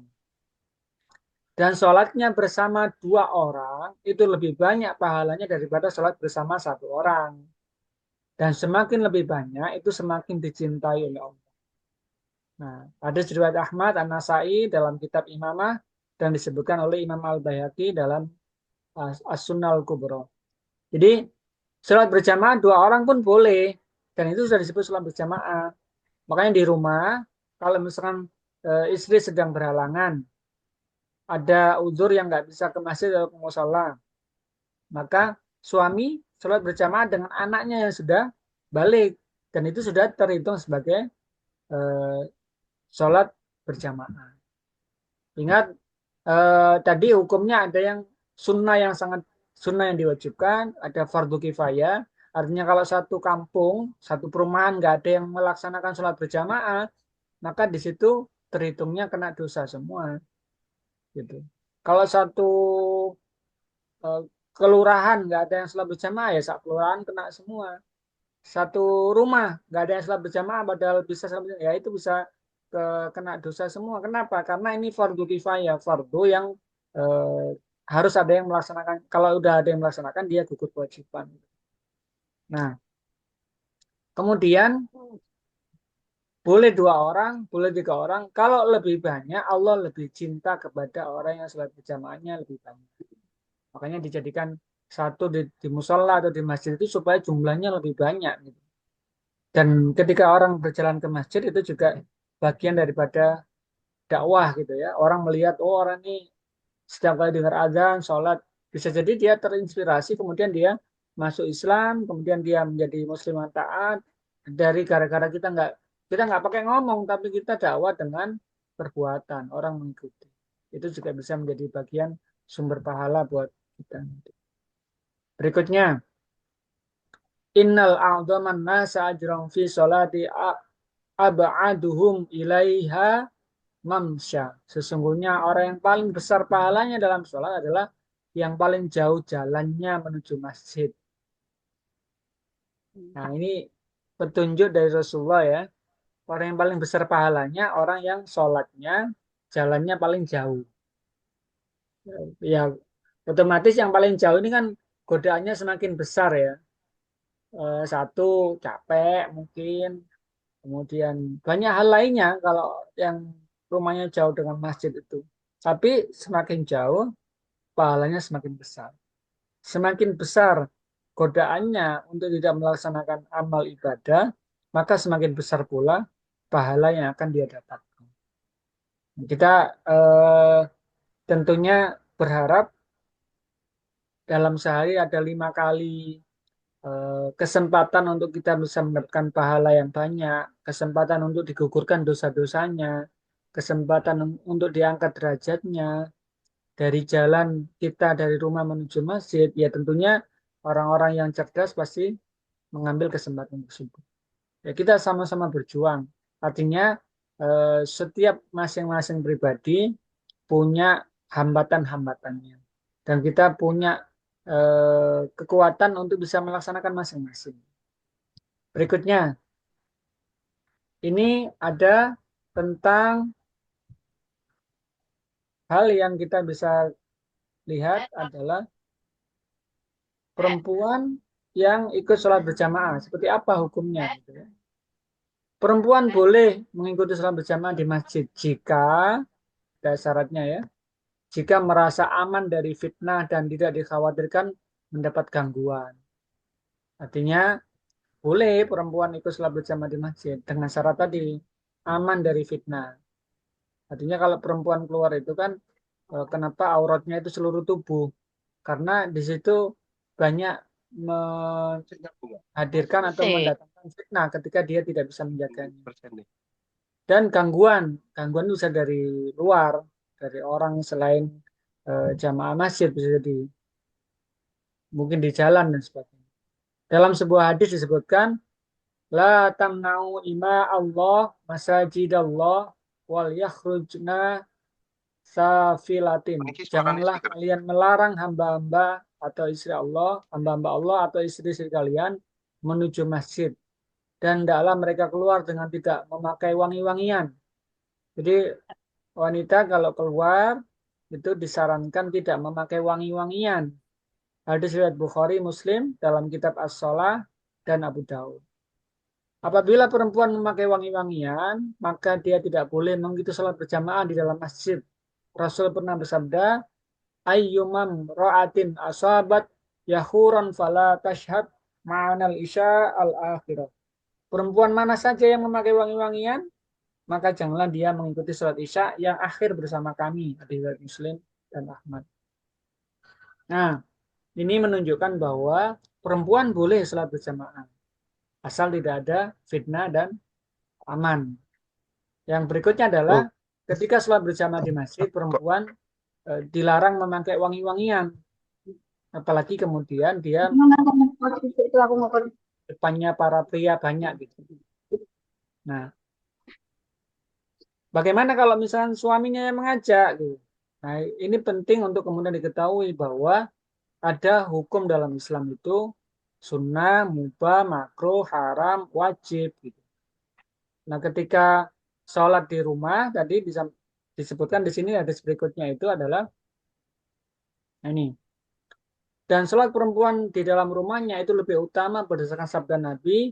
Dan sholatnya bersama 2 orang itu lebih banyak pahalanya daripada sholat bersama 1 orang. Dan semakin lebih banyak itu semakin dicintai oleh Allah. Nah, ada riwayat Ahmad An-Nasai dalam kitab Imamah dan disebutkan oleh Imam Al-Baihaqi dalam As-Sunnah Al-Kubra. Jadi sholat berjamaah 2 orang pun boleh dan itu sudah disebut sholat berjamaah. Makanya di rumah kalau misalkan istri sedang berhalangan, ada uzur yang nggak bisa ke masjid atau ke musola, maka suami sholat berjamaah dengan anaknya yang sudah balik, dan itu sudah terhitung sebagai eh, sholat berjamaah. Ingat, tadi hukumnya ada yang sunnah, yang sangat sunnah yang diwajibkan, ada fardu kifayah. Artinya kalau satu kampung, satu perumahan nggak ada yang melaksanakan sholat berjamaah, maka di situ terhitungnya kena dosa semua, gitu. Kalau satu eh, kelurahan nggak ada yang sholat berjamaah, ya sak kelurahan kena semua. Satu rumah nggak ada yang sholat berjamaah padahal bisa sholat berjamaah, ya itu bisa kena dosa semua. Kenapa? Karena ini fardu kifayah, fardu yang eh, harus ada yang melaksanakan. Kalau udah ada yang melaksanakan, dia gugur kewajiban. Nah, kemudian boleh dua orang, boleh tiga orang. Kalau lebih banyak, Allah lebih cinta kepada orang yang sholat berjamaahnya lebih banyak. Makanya dijadikan satu di musola atau di masjid itu supaya jumlahnya lebih banyak, gitu. Dan ketika orang berjalan ke masjid itu juga bagian daripada dakwah, gitu ya. Orang melihat, oh orang ini setiap kali dengar azan, sholat, bisa jadi dia terinspirasi, kemudian dia masuk Islam, kemudian dia menjadi muslim yang taat, dari gara-gara kita nggak pakai ngomong, tapi kita dakwah dengan perbuatan, orang mengikuti. Itu juga bisa menjadi bagian sumber pahala buat kita. Berikutnya, innal a'dhaman nasa ajran fi sholati ab'aduhum ilaiha mamsya. Sesungguhnya orang yang paling besar pahalanya dalam sholat adalah yang paling jauh jalannya menuju masjid. Nah, ini petunjuk dari Rasulullah ya. Orang yang paling besar pahalanya orang yang sholatnya jalannya paling jauh. Ya, otomatis yang paling jauh ini kan godaannya semakin besar ya. Satu, capek mungkin. Kemudian banyak hal lainnya kalau yang rumahnya jauh dengan masjid itu. Tapi semakin jauh, pahalanya semakin besar. Semakin besar godaannya untuk tidak melaksanakan amal ibadah, maka semakin besar pula pahala yang akan dia dapatkan. Kita eh, tentunya berharap dalam sehari ada 5 kali kesempatan untuk kita bisa mendapatkan pahala yang banyak, kesempatan untuk digugurkan dosa-dosanya, kesempatan untuk diangkat derajatnya, dari jalan kita dari rumah menuju masjid, ya tentunya orang-orang yang cerdas pasti mengambil kesempatan tersebut. Ya kita sama-sama berjuang. Artinya setiap masing-masing pribadi punya hambatan-hambatannya. Dan kita punya kekuatan untuk bisa melaksanakan masing-masing. Berikutnya, ini ada tentang hal yang kita bisa lihat adalah perempuan yang ikut sholat berjamaah. Seperti apa hukumnya, gitu ya. Perempuan boleh mengikuti sholat berjamaah di masjid jika, ada syaratnya ya, jika merasa aman dari fitnah dan tidak dikhawatirkan mendapat gangguan. Artinya boleh perempuan ikut sholat berjamaah di masjid dengan syarat tadi, aman dari fitnah. Artinya kalau perempuan keluar itu kan, kenapa auratnya itu seluruh tubuh? Karena di situ banyak menghadirkan atau Sih. mendatangkan fitnah ketika dia tidak bisa menjaganya. Dan gangguan, gangguan itu bisa dari luar, dari orang selain jamaah masjid, bisa jadi mungkin di jalan dan sebagainya. Dalam sebuah hadis disebutkan, la tamna'u ima Allah masajidallah wal yakhrujna safilatin. Janganlah kalian melarang hamba-hamba atau istri Allah, hamba-hamba Allah atau istri-istri kalian menuju masjid. Dan tidaklah mereka keluar dengan tidak memakai wangi-wangian. Jadi wanita kalau keluar itu disarankan tidak memakai wangi-wangian. Hadis riwayat Bukhari, Muslim dalam kitab As-Shalah dan Abu Daud. Apabila perempuan memakai wangi-wangian, maka dia tidak boleh mengikuti sholat berjamaah di dalam masjid. Rasul pernah bersabda, ayyumam ra'atin asabat yahuran fala tashhad ma'anal isya al-akhirah. Perempuan mana saja yang memakai wangi-wangian, maka janganlah dia mengikuti sholat isya yang akhir bersama kami. Hadis Muslim dan Ahmad. Nah, ini menunjukkan bahwa perempuan boleh sholat berjamaah. asal tidak ada fitnah dan aman. Yang berikutnya adalah Oh, ketika sholat berjamaah di masjid, perempuan dilarang memakai wangi-wangian, apalagi kemudian dia Itu aku mau depannya para pria banyak gitu. Nah, bagaimana kalau misalnya suaminya yang mengajak gitu. Nah, ini penting untuk kemudian diketahui bahwa ada hukum dalam Islam itu sunnah, mubah, makruh, haram, wajib gitu. Nah, ketika sholat di rumah tadi bisa disebutkan di sini ada berikutnya itu adalah ini. Dan sholat perempuan di dalam rumahnya itu lebih utama berdasarkan sabda Nabi,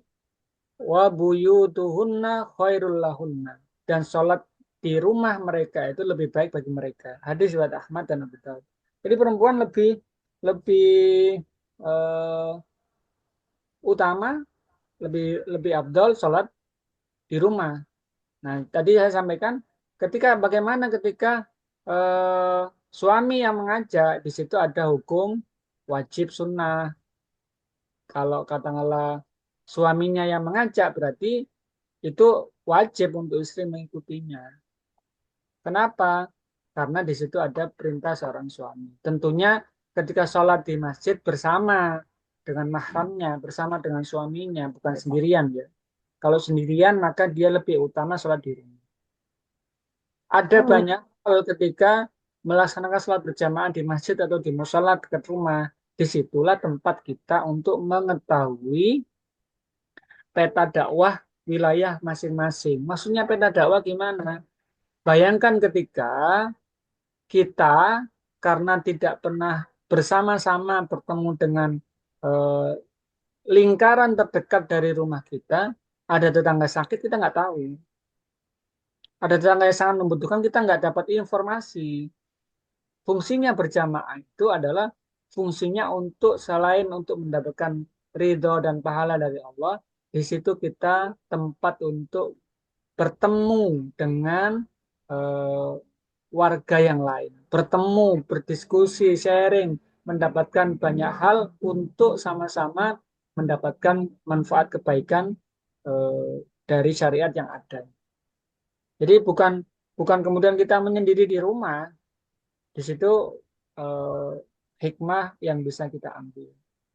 wa buyutuhunna khairul lahunna. Dan sholat di rumah mereka itu lebih baik bagi mereka. Hadis riwayat Ahmad dan Abu Dawud. Jadi perempuan lebih lebih eh, utama, lebih lebih abdol sholat di rumah. Nah, tadi saya sampaikan bagaimana ketika eh, suami yang mengajak, di situ ada hukum wajib sunnah. Kalau katakanlah suaminya yang mengajak, berarti itu wajib untuk istri mengikutinya. Kenapa? Karena di situ ada perintah seorang suami. Tentunya ketika sholat di masjid bersama dengan mahramnya, bersama dengan suaminya, bukan sendirian ya. Kalau sendirian maka dia lebih utama sholat di rumah. Ada banyak hal ketika melaksanakan sholat berjamaah di masjid atau di musola dekat rumah. Disitulah tempat kita untuk mengetahui peta dakwah wilayah masing-masing. Maksudnya peta dakwah gimana? Bayangkan ketika kita karena tidak pernah bersama-sama bertemu dengan eh, lingkaran terdekat dari rumah kita, ada tetangga sakit kita nggak tahu. Ada tetangga yang sangat membutuhkan kita nggak dapat informasi. Fungsinya berjamaah itu adalah fungsinya untuk selain untuk mendapatkan ridho dan pahala dari Allah, di situ kita tempat untuk bertemu dengan eh, warga yang lain, bertemu, berdiskusi, sharing, mendapatkan banyak hal untuk sama-sama mendapatkan manfaat kebaikan eh, dari syariat yang ada. Jadi bukan bukan kemudian kita menyendiri di rumah, di situ eh, hikmah yang bisa kita ambil.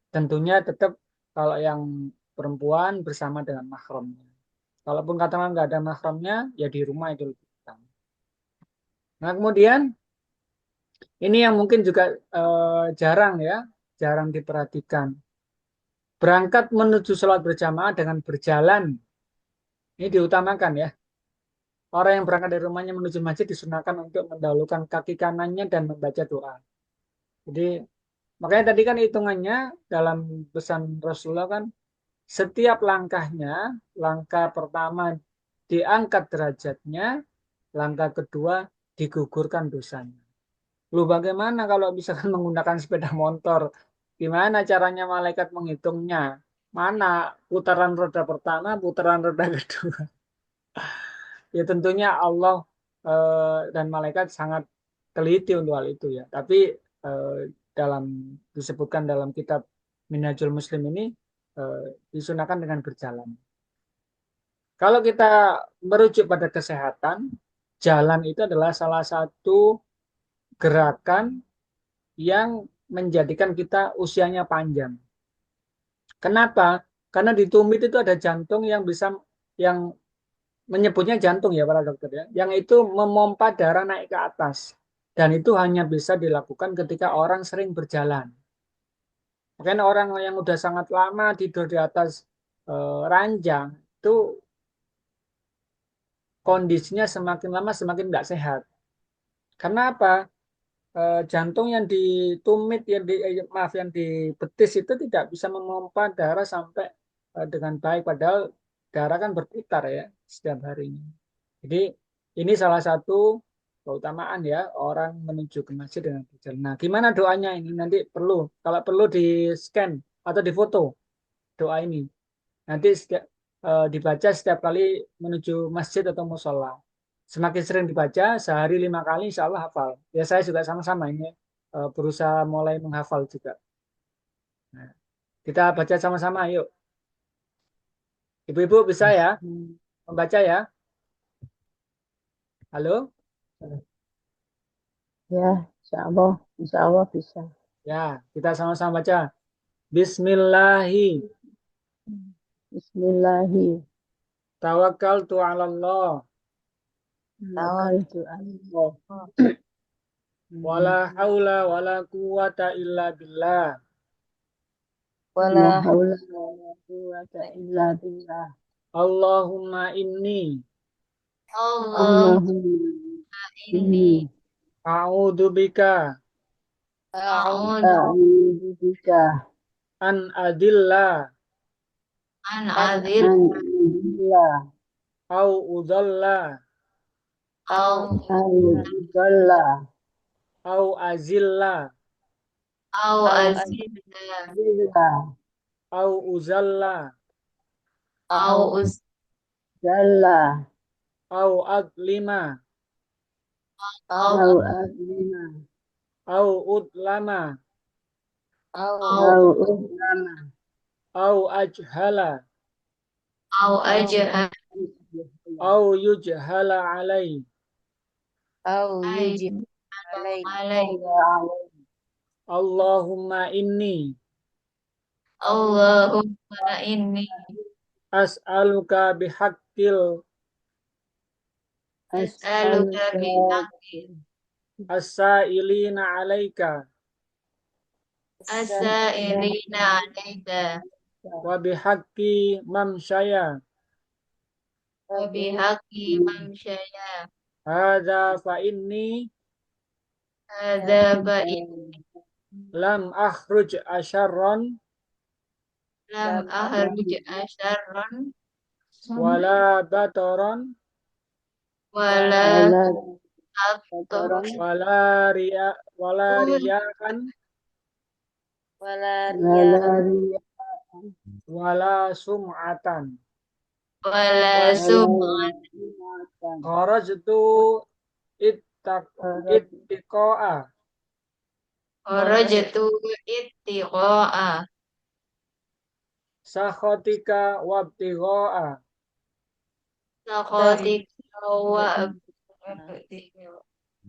Tentunya tetap kalau yang perempuan bersama dengan mahramnya. Kalaupun katakan nggak ada mahramnya, ya di rumah itu lebih utama. Nah kemudian ini yang mungkin juga jarang ya, jarang diperhatikan. Berangkat menuju sholat berjamaah dengan berjalan, ini diutamakan ya. Orang yang berangkat dari rumahnya menuju masjid disunahkan untuk mendahulukan kaki kanannya dan membaca doa. Jadi makanya tadi kan hitungannya dalam pesan Rasulullah kan setiap langkahnya, langkah pertama diangkat derajatnya, langkah kedua digugurkan dosanya. Lu bagaimana kalau misalkan menggunakan sepeda motor? Gimana caranya malaikat menghitungnya? Mana putaran roda pertama, putaran roda kedua? Ya tentunya Allah dan malaikat sangat teliti untuk hal itu ya. Tapi eh, dalam disebutkan dalam kitab Minhajul Muslim ini eh, disunahkan dengan berjalan. Kalau kita merujuk pada kesehatan, jalan itu adalah salah satu gerakan yang menjadikan kita usianya panjang. Kenapa? Karena di tumit itu ada jantung yang bisa yang menyebutnya jantung ya para dokter ya, yang itu memompa darah naik ke atas. Dan itu hanya bisa dilakukan ketika orang sering berjalan. Makanya orang yang udah sangat lama tidur di atas ranjang itu kondisinya semakin lama semakin nggak sehat. Karena apa? Jantung yang di tumit maaf yang di betis itu tidak bisa memompa darah sampai dengan baik padahal darah kan berputar ya setiap harinya. Jadi ini salah satu keutamaan ya orang menuju ke masjid dengan berjalan. Nah, gimana doanya ini? Nanti perlu kalau perlu di scan atau di foto doa ini. Nanti dibaca setiap kali menuju masjid atau musola. Semakin sering dibaca, sehari 5 kali, insya Allah hafal. Ya saya juga sama-sama ini berusaha mulai menghafal juga. Nah, kita baca sama-sama, yuk. Ibu-ibu bisa ya Bismillah. membaca ya? Halo? Ya, insya Allah bisa. Ya, kita sama-sama baca. Bismillahi Bismillahi. tawakkaltu 'ala Allah Tawakkaltu 'ala Allah. wala haula wala quwata illa billah. La haula wala quwwata illa billah. Allahumma inni Allah Allahumma ini inni a'udzu bika a'udzu a'udzu bika an adilla an azil an udilla au udalla au au udalla au azilla au au azil azilla au uzalla au jalla au adlima au au azlima au udlama au udlama au ajhala au ajha au yujhala alai. au yujib alai Allahumma inni Allahumma inni as'aluka bihaqqil as'aluka as'aluka bihaqqi as-sa'ilina 'alaika as-sa'ilina 'alaika wa bihaqqi mamsyaya wa bihaqqi mamsyaya hadza fa inni hadza fa lam akhruj asyarran lam ahruj asyarran wala bataran wala wala aktor wala riya wala riya'an wala wala riya wala sum'atan. wala sum wala sumatan Kharajtu ittaq ittiqa'a kharajtu ittiqa'a sakhatika wabtigha'a sakhatika wa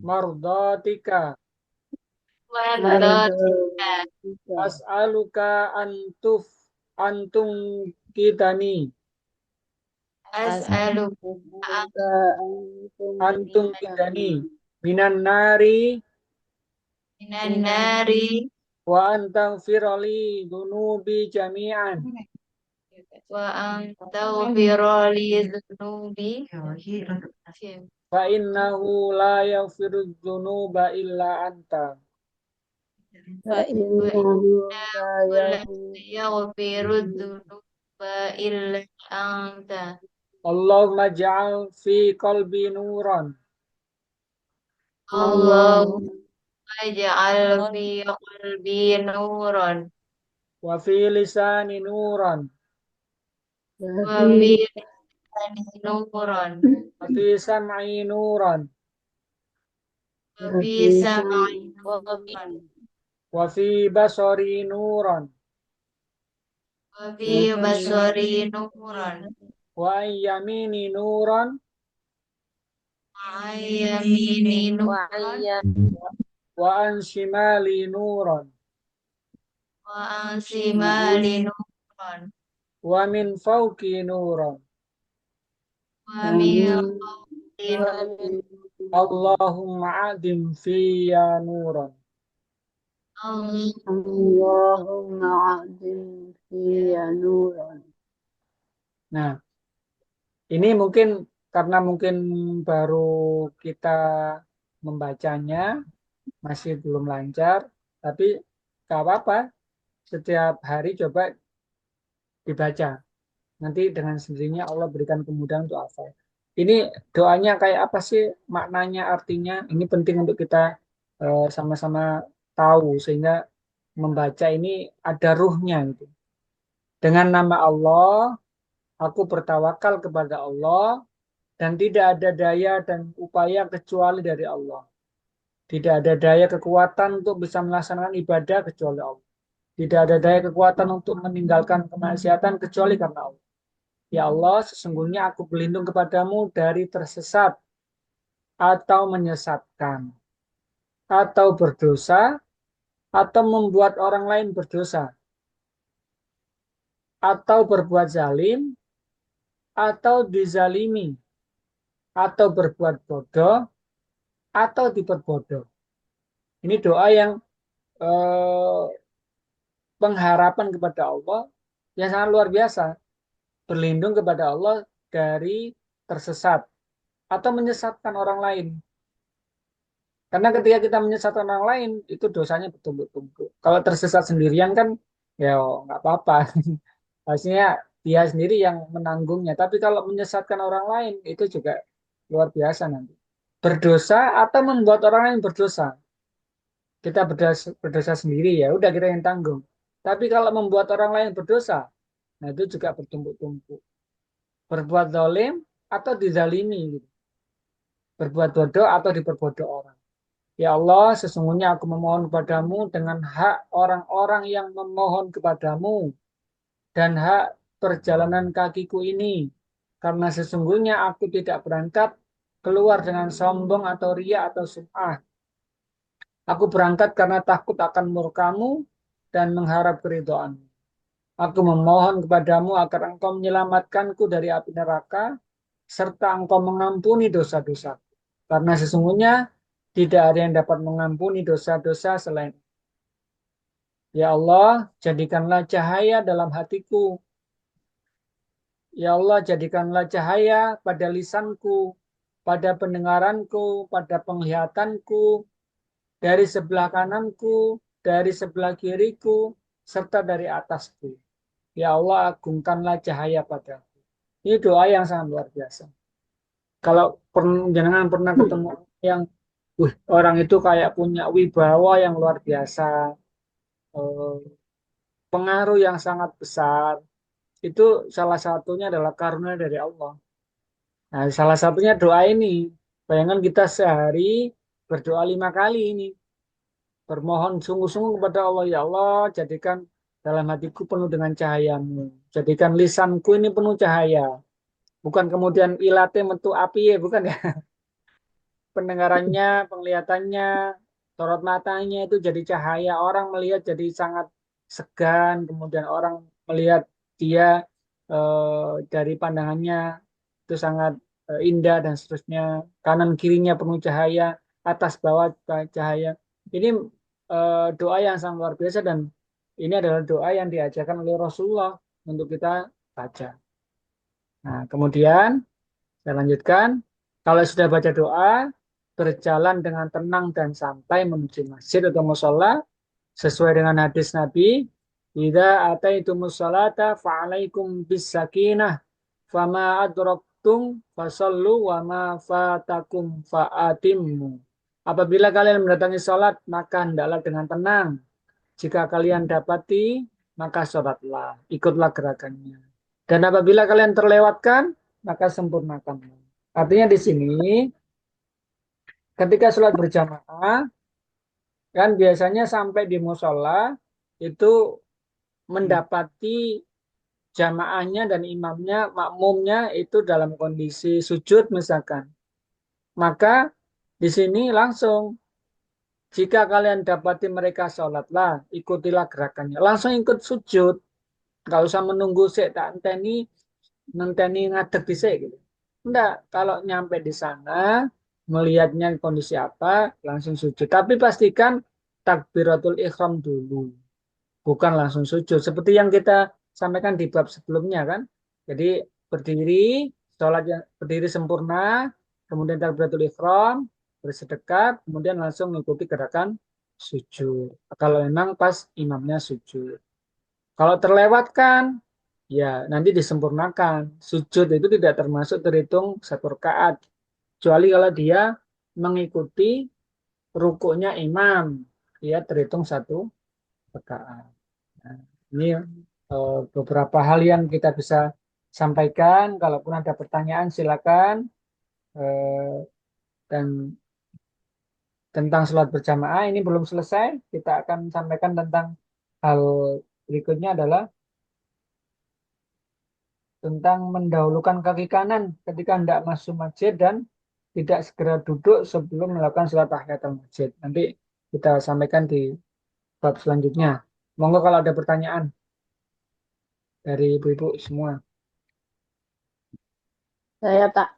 mardatika mardatika as'aluka antum kitani as'aluka antum kitani minan nari minan nari wa antang firali dunubi jami'an wa antaghfira li dhunubi fa innahu la yaghfiru dzunuba illa anta. fa innahu la wa la yaghfiru yaghfiru dhunuba illa anta Allahumma ja'al fi qalbi nuran Allahumma ij'al fi qalbi nuran wa fi lisani nuran wa fi lisani nuran wa fi sam'i nuran wa fi sam'i nuran wa fi basari nuran wa fi basari nuran wa an yamini nuran wa yamini nuran wa an shimali nuran wa an shimali nuran wa min fawqi nuran. wa min fawqi nuran Allahumma adim fiyya nuran. Allahumma a'zim fiyya nuran. Nah, ini mungkin karena mungkin baru kita membacanya masih belum lancar, tapi gak apa-apa. Setiap hari coba dibaca. Nanti dengan sendirinya Allah berikan kemudahan untuk hafal. Ini doanya kayak apa sih maknanya, artinya? Ini penting untuk kita sama-sama tahu sehingga membaca ini ada ruhnya gitu. Dengan nama Allah, aku bertawakal kepada Allah dan tidak ada daya dan upaya kecuali dari Allah. Tidak ada daya kekuatan untuk bisa melaksanakan ibadah kecuali Allah. Tidak ada daya kekuatan untuk meninggalkan kemaksiatan kecuali karena Allah. Ya Allah, sesungguhnya aku berlindung kepadamu dari tersesat atau menyesatkan, atau berdosa, atau membuat orang lain berdosa, atau berbuat zalim, atau dizalimi, atau berbuat bodoh, atau diperbodoh. Ini doa yang eh, pengharapan kepada Allah yang sangat luar biasa. Berlindung kepada Allah dari tersesat atau menyesatkan orang lain. Karena ketika kita menyesatkan orang lain, itu dosanya bertumpuk-tumpuk. Kalau tersesat sendirian kan, ya nggak apa-apa. Pastinya dia sendiri yang menanggungnya. Tapi kalau menyesatkan orang lain, itu juga luar biasa nanti. Berdosa atau membuat orang lain berdosa. Kita berdosa sendiri, ya udah kita yang tanggung. Tapi kalau membuat orang lain berdosa, nah itu juga bertumpuk-tumpuk. Berbuat zalim atau dizalimi, gitu. Berbuat bodoh atau diperbodoh orang. Ya Allah, sesungguhnya aku memohon kepadamu dengan hak orang-orang yang memohon kepadamu dan hak perjalanan kakiku ini. Karena sesungguhnya aku tidak berangkat keluar dengan sombong atau ria atau sum'ah. Aku berangkat karena takut akan murkamu dan mengharap keridhaanmu. Aku memohon kepadamu agar engkau menyelamatkanku dari api neraka serta engkau mengampuni dosa-dosaku. Karena sesungguhnya tidak ada yang dapat mengampuni dosa-dosa selain. Ya Allah, jadikanlah cahaya dalam hatiku. Ya Allah, jadikanlah cahaya pada lisanku, pada pendengaranku, pada penglihatanku, dari sebelah kananku, dari sebelah kiriku, serta dari atasku. Ya Allah, agungkanlah cahaya padaku. Ini doa yang sangat luar biasa. Kalau jangan pernah ketemu yang orang itu kayak punya wibawa yang luar biasa, eh, pengaruh yang sangat besar, itu salah satunya adalah karunia dari Allah. Nah, salah satunya doa ini. Bayangkan kita sehari berdoa 5 kali ini. Bermohon sungguh-sungguh kepada Allah, ya Allah, jadikan dalam hatiku penuh dengan cahayamu. Jadikan lisanku ini penuh cahaya. Bukan kemudian ilate metu api ya, bukan ya. Pendengarannya, penglihatannya, sorot matanya itu jadi cahaya. Orang melihat jadi sangat segan. Kemudian orang melihat dia dari pandangannya itu sangat indah dan seterusnya. Kanan kirinya penuh cahaya, atas bawah cahaya. Ini doa yang sangat luar biasa dan ini adalah doa yang diajarkan oleh Rasulullah untuk kita baca. Nah, kemudian saya lanjutkan. Kalau sudah baca doa, berjalan dengan tenang dan santai menuju masjid atau musola sesuai dengan hadis Nabi. Idza ataitumus salata fa'alaikum bis sakinah fama adraktum fasallu wa ma fatakum fa'atimmu. Apabila kalian mendatangi salat, maka hendaklah dengan tenang. Jika kalian dapati, maka sholatlah, ikutlah gerakannya. Dan apabila kalian terlewatkan, maka sempurnakanlah. Artinya di sini, ketika sholat berjamaah, kan biasanya sampai di musola itu mendapati jamaahnya dan imamnya, makmumnya itu dalam kondisi sujud misalkan. Maka di sini langsung, jika kalian dapati mereka sholatlah, ikutilah gerakannya. Langsung ikut sujud. Nggak usah menunggu sik tak ngenteni ngadeg dhisik gitu. Enggak, kalau nyampe di sana melihatnya kondisi apa langsung sujud. Tapi pastikan takbiratul ihram dulu, bukan langsung sujud. Seperti yang kita sampaikan di bab sebelumnya kan. Jadi berdiri, sholat yang berdiri sempurna, kemudian takbiratul ihram, bersedekap, kemudian langsung mengikuti gerakan sujud. Kalau memang pas imamnya sujud. Kalau terlewatkan, ya nanti disempurnakan. Sujud itu tidak termasuk terhitung 1 rakaat. Kecuali kalau dia mengikuti rukuknya imam, dia terhitung 1 rakaat. Nah, ini beberapa hal yang kita bisa sampaikan. Kalaupun ada pertanyaan silakan. Eh, dan tentang sholat berjamaah ini belum selesai. Kita akan sampaikan tentang hal berikutnya adalah tentang mendahulukan kaki kanan ketika hendak masuk masjid dan tidak segera duduk sebelum melakukan sholat tahiyatul masjid. Nanti kita sampaikan di bab selanjutnya. Monggo kalau ada pertanyaan dari ibu-ibu semua. Saya Pak,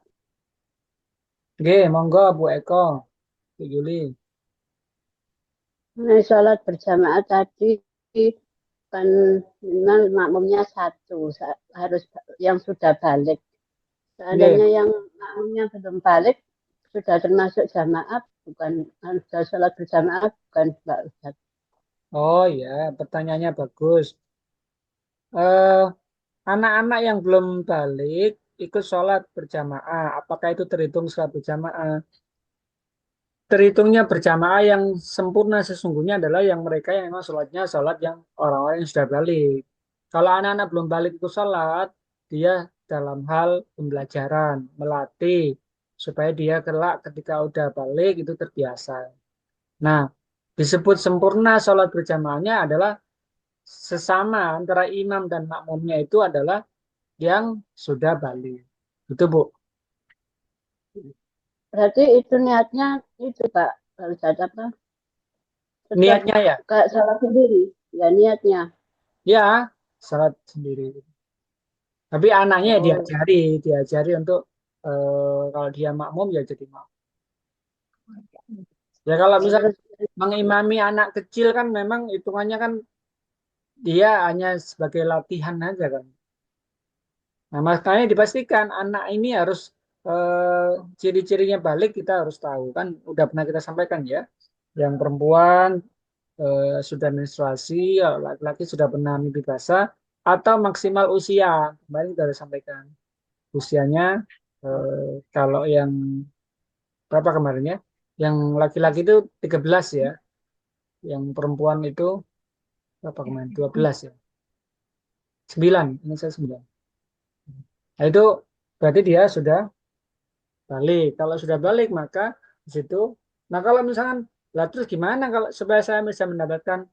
Oke, monggo Bu Eko, Bu Yuli. ini sholat berjamaah tadi kan minimal makmumnya satu, harus yang sudah balik. Seandainya Oke. yang makmumnya belum balik, sudah termasuk jamaah, bukan sudah sholat berjamaah, bukan Mbak Ustaz. Oh ya, pertanyaannya bagus. Eh, anak-anak yang belum balik ikut sholat berjamaah, apakah itu terhitung sholat berjamaah? Terhitungnya berjamaah yang sempurna sesungguhnya adalah yang mereka yang memang sholatnya sholat yang orang-orang yang sudah balik. Kalau anak-anak belum balik itu sholat, dia dalam hal pembelajaran, melatih, supaya dia kelak ketika udah balik itu terbiasa. Nah, disebut sempurna sholat berjamaahnya adalah sesama antara imam dan makmumnya itu adalah yang sudah balik. Itu Bu. Berarti itu niatnya itu Pak, Pak Ustaz apa? Tetap Niatnya ya, kayak sholat sendiri, ya niatnya. ya sholat sendiri. Tapi anaknya ya Oh, diajari untuk kalau dia makmum ya jadi makmum. Ya kalau misalnya terus mengimami anak kecil kan memang hitungannya kan dia hanya sebagai latihan aja kan. Nah, makanya dipastikan anak ini harus ciri-cirinya balik kita harus tahu kan udah pernah kita sampaikan ya. Yang perempuan sudah menstruasi, ya laki-laki sudah pernah mimpi basah atau maksimal usia. Kemarin kita sudah sampaikan. Usianya kalau yang berapa kemarin ya? Yang laki-laki itu 13 ya. Yang perempuan itu berapa kemarin? 12 ya. 9, ini saya 9. Nah, itu berarti dia sudah balik. Kalau sudah balik maka di situ. Nah, kalau misalkan lah terus gimana kalau supaya saya bisa mendapatkan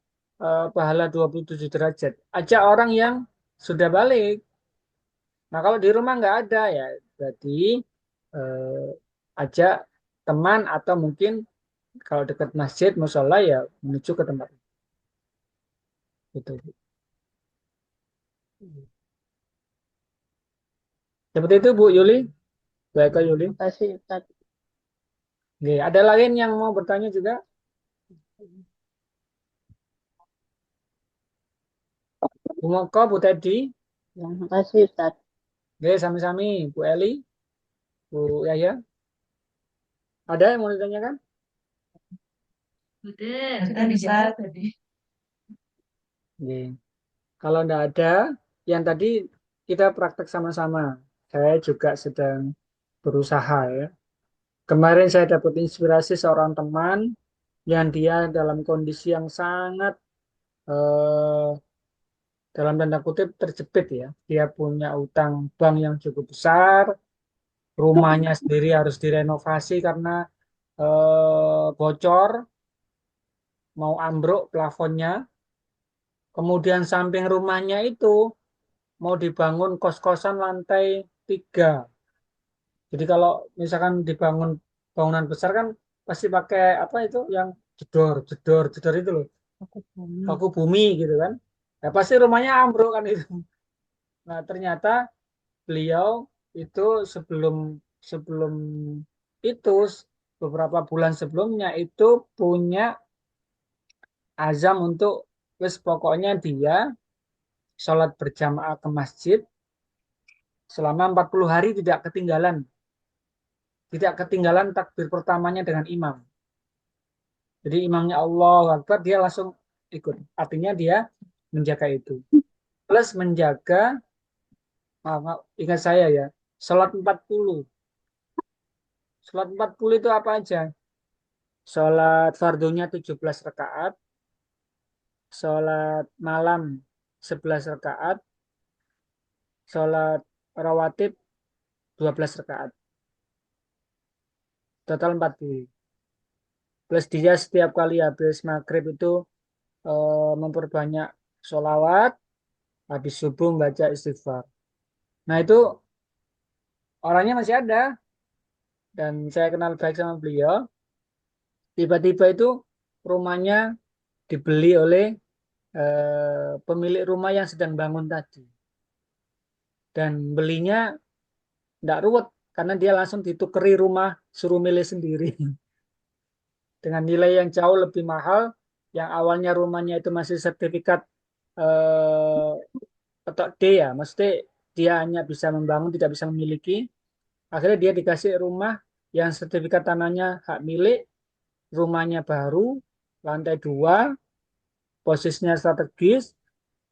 pahala 27 derajat? Ajak orang yang sudah balik. Nah, kalau di rumah nggak ada ya berarti ajak teman atau mungkin kalau dekat masjid musola ya menuju ke tempat itu. Seperti itu Bu Yuli, baik Kak Yuli. kasih Ustaz. Oke, ada lain yang mau bertanya juga? Bu Moko, Bu Teddy, Ya, makasih Ustaz. oke sami-sami Bu Eli, Bu Yahya. Ada yang mau ditanyakan? Udah bisa tadi. Oke. Kalau enggak ada, yang tadi kita praktek sama-sama. Saya juga sedang berusaha ya. Kemarin saya dapat inspirasi seorang teman yang dia dalam kondisi yang sangat eh, dalam tanda kutip terjepit ya. Dia punya utang bank yang cukup besar, rumahnya sendiri harus direnovasi karena bocor, mau ambruk plafonnya. Kemudian samping rumahnya itu mau dibangun kos-kosan lantai 3. Jadi kalau misalkan dibangun bangunan besar kan pasti pakai apa itu yang jedor, jedor, jedor itu loh, paku bumi gitu kan. Ya pasti rumahnya ambruk kan itu. Nah, ternyata beliau itu sebelum sebelum itu beberapa bulan sebelumnya itu punya azam untuk wes pokoknya dia sholat berjamaah ke masjid selama 40 hari tidak ketinggalan takbir pertamanya dengan imam. Jadi imamnya Allah Akbar dia langsung ikut. Artinya dia menjaga itu. Plus menjaga maaf, ingat saya ya, sholat 40. Sholat 40 itu apa aja? Sholat fardunya 17 rakaat, sholat malam 11 rakaat, sholat rawatib 12 rakaat. Total 40. Plus dia setiap kali habis maghrib itu memperbanyak sholawat, habis subuh baca istighfar. Nah itu orangnya masih ada dan saya kenal baik sama beliau. Tiba-tiba itu rumahnya dibeli oleh pemilik rumah yang sedang bangun tadi. Dan belinya tidak ruwet karena dia langsung ditukeri rumah, suruh milih sendiri. Dengan nilai yang jauh lebih mahal, yang awalnya rumahnya itu masih sertifikat eh, atau D ya, maksudnya dia hanya bisa membangun, tidak bisa memiliki. Akhirnya dia dikasih rumah yang sertifikat tanahnya hak milik, rumahnya baru, lantai 2, posisinya strategis,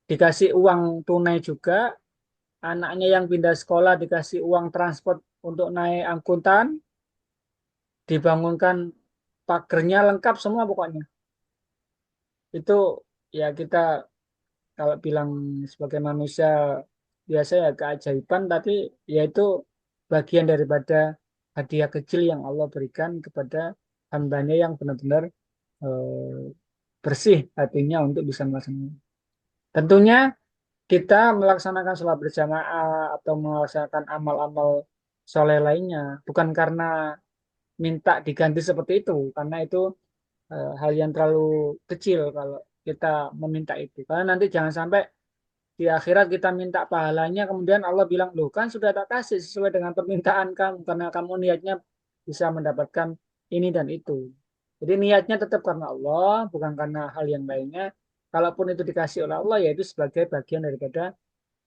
dikasih uang tunai juga, anaknya yang pindah sekolah dikasih uang transport untuk naik angkutan, dibangunkan pagernya lengkap semua pokoknya. Itu ya kita kalau bilang sebagai manusia biasa ya keajaiban, tapi ya itu bagian daripada hadiah kecil yang Allah berikan kepada hambanya yang benar-benar bersih hatinya untuk bisa melaksanakan. Tentunya kita melaksanakan sholat berjamaah atau melaksanakan amal-amal soleh lainnya bukan karena minta diganti seperti itu, karena itu hal yang terlalu kecil kalau kita meminta itu. Karena nanti jangan sampai di akhirat kita minta pahalanya, kemudian Allah bilang, loh kan sudah tak kasih sesuai dengan permintaan kamu, karena kamu niatnya bisa mendapatkan ini dan itu. Jadi niatnya tetap karena Allah, bukan karena hal yang lainnya. Kalaupun itu dikasih oleh Allah, yaitu sebagai bagian daripada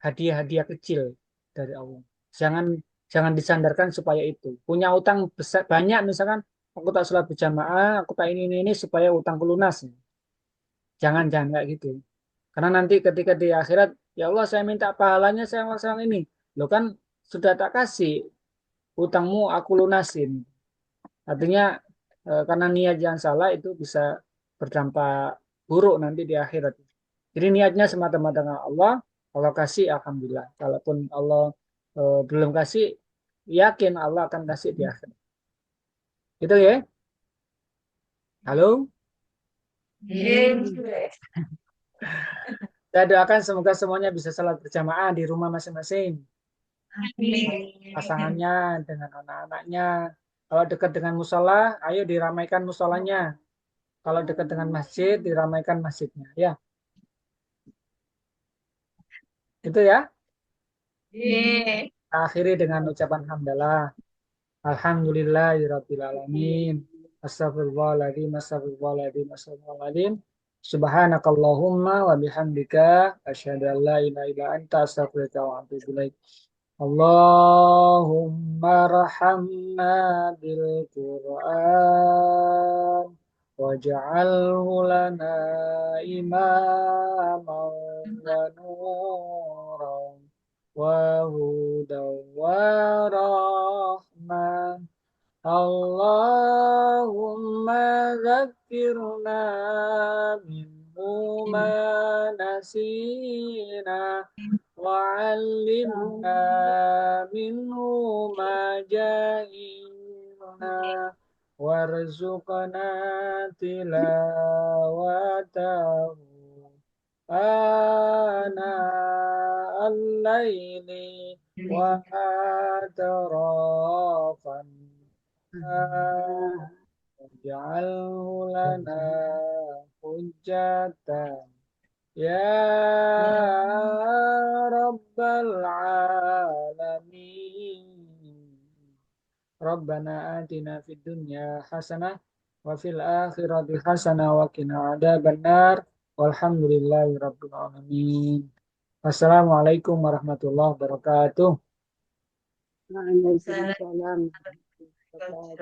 hadiah-hadiah kecil dari Allah. Jangan jangan disandarkan supaya itu. Punya utang besar, banyak misalkan, aku tak sholat berjamaah, aku tak ini supaya utangku lunas. Jangan kayak gitu. Karena nanti ketika di akhirat, ya Allah saya minta pahalanya saya laksanakan ini. Loh kan sudah tak kasih, utangmu aku lunasin. Artinya karena niat yang salah itu bisa berdampak buruk nanti di akhirat. Jadi niatnya semata-mata dengan Allah, Allah kasih alhamdulillah. Kalaupun Allah belum kasih, yakin Allah akan kasih di akhirat. Itu ya. Halo. Iya. Saya doakan semoga semuanya bisa salat berjamaah di rumah masing-masing. Amin. Pasangannya dengan anak-anaknya. Kalau dekat dengan musola, ayo diramaikan musolanya. Kalau dekat dengan masjid, diramaikan masjidnya. Ya, itu ya. Iya. Akhiri dengan ucapan hamdalah. Alhamdulillahirabbil alamin. Astagfirullahaladzim, astagfirullahaladzim, astagfirullahaladzim. Subhanakallahumma wa bihamdika asyhadu an la ilaha illa anta astaghfiruka wa atubu ilaik. Allahumma rahamna bil Qur'an waj'alhu lana imaman wa nuran wa hudan wa rahmah. Allahumma zakirna minhu ma nasina wa'allimna minhu ma jahilna warzuqna tilawatahu ana al-laili wa atrafan waj'alhu lana hujjatan ya rabbal alamin. Rabbana atina fid dunya hasanah wa fil akhirati hasanah wa qina adzabannar. Walhamdulillahi rabbil alamin. Wassalamualaikum warahmatullahi wabarakatuh. Waalaikumsalam.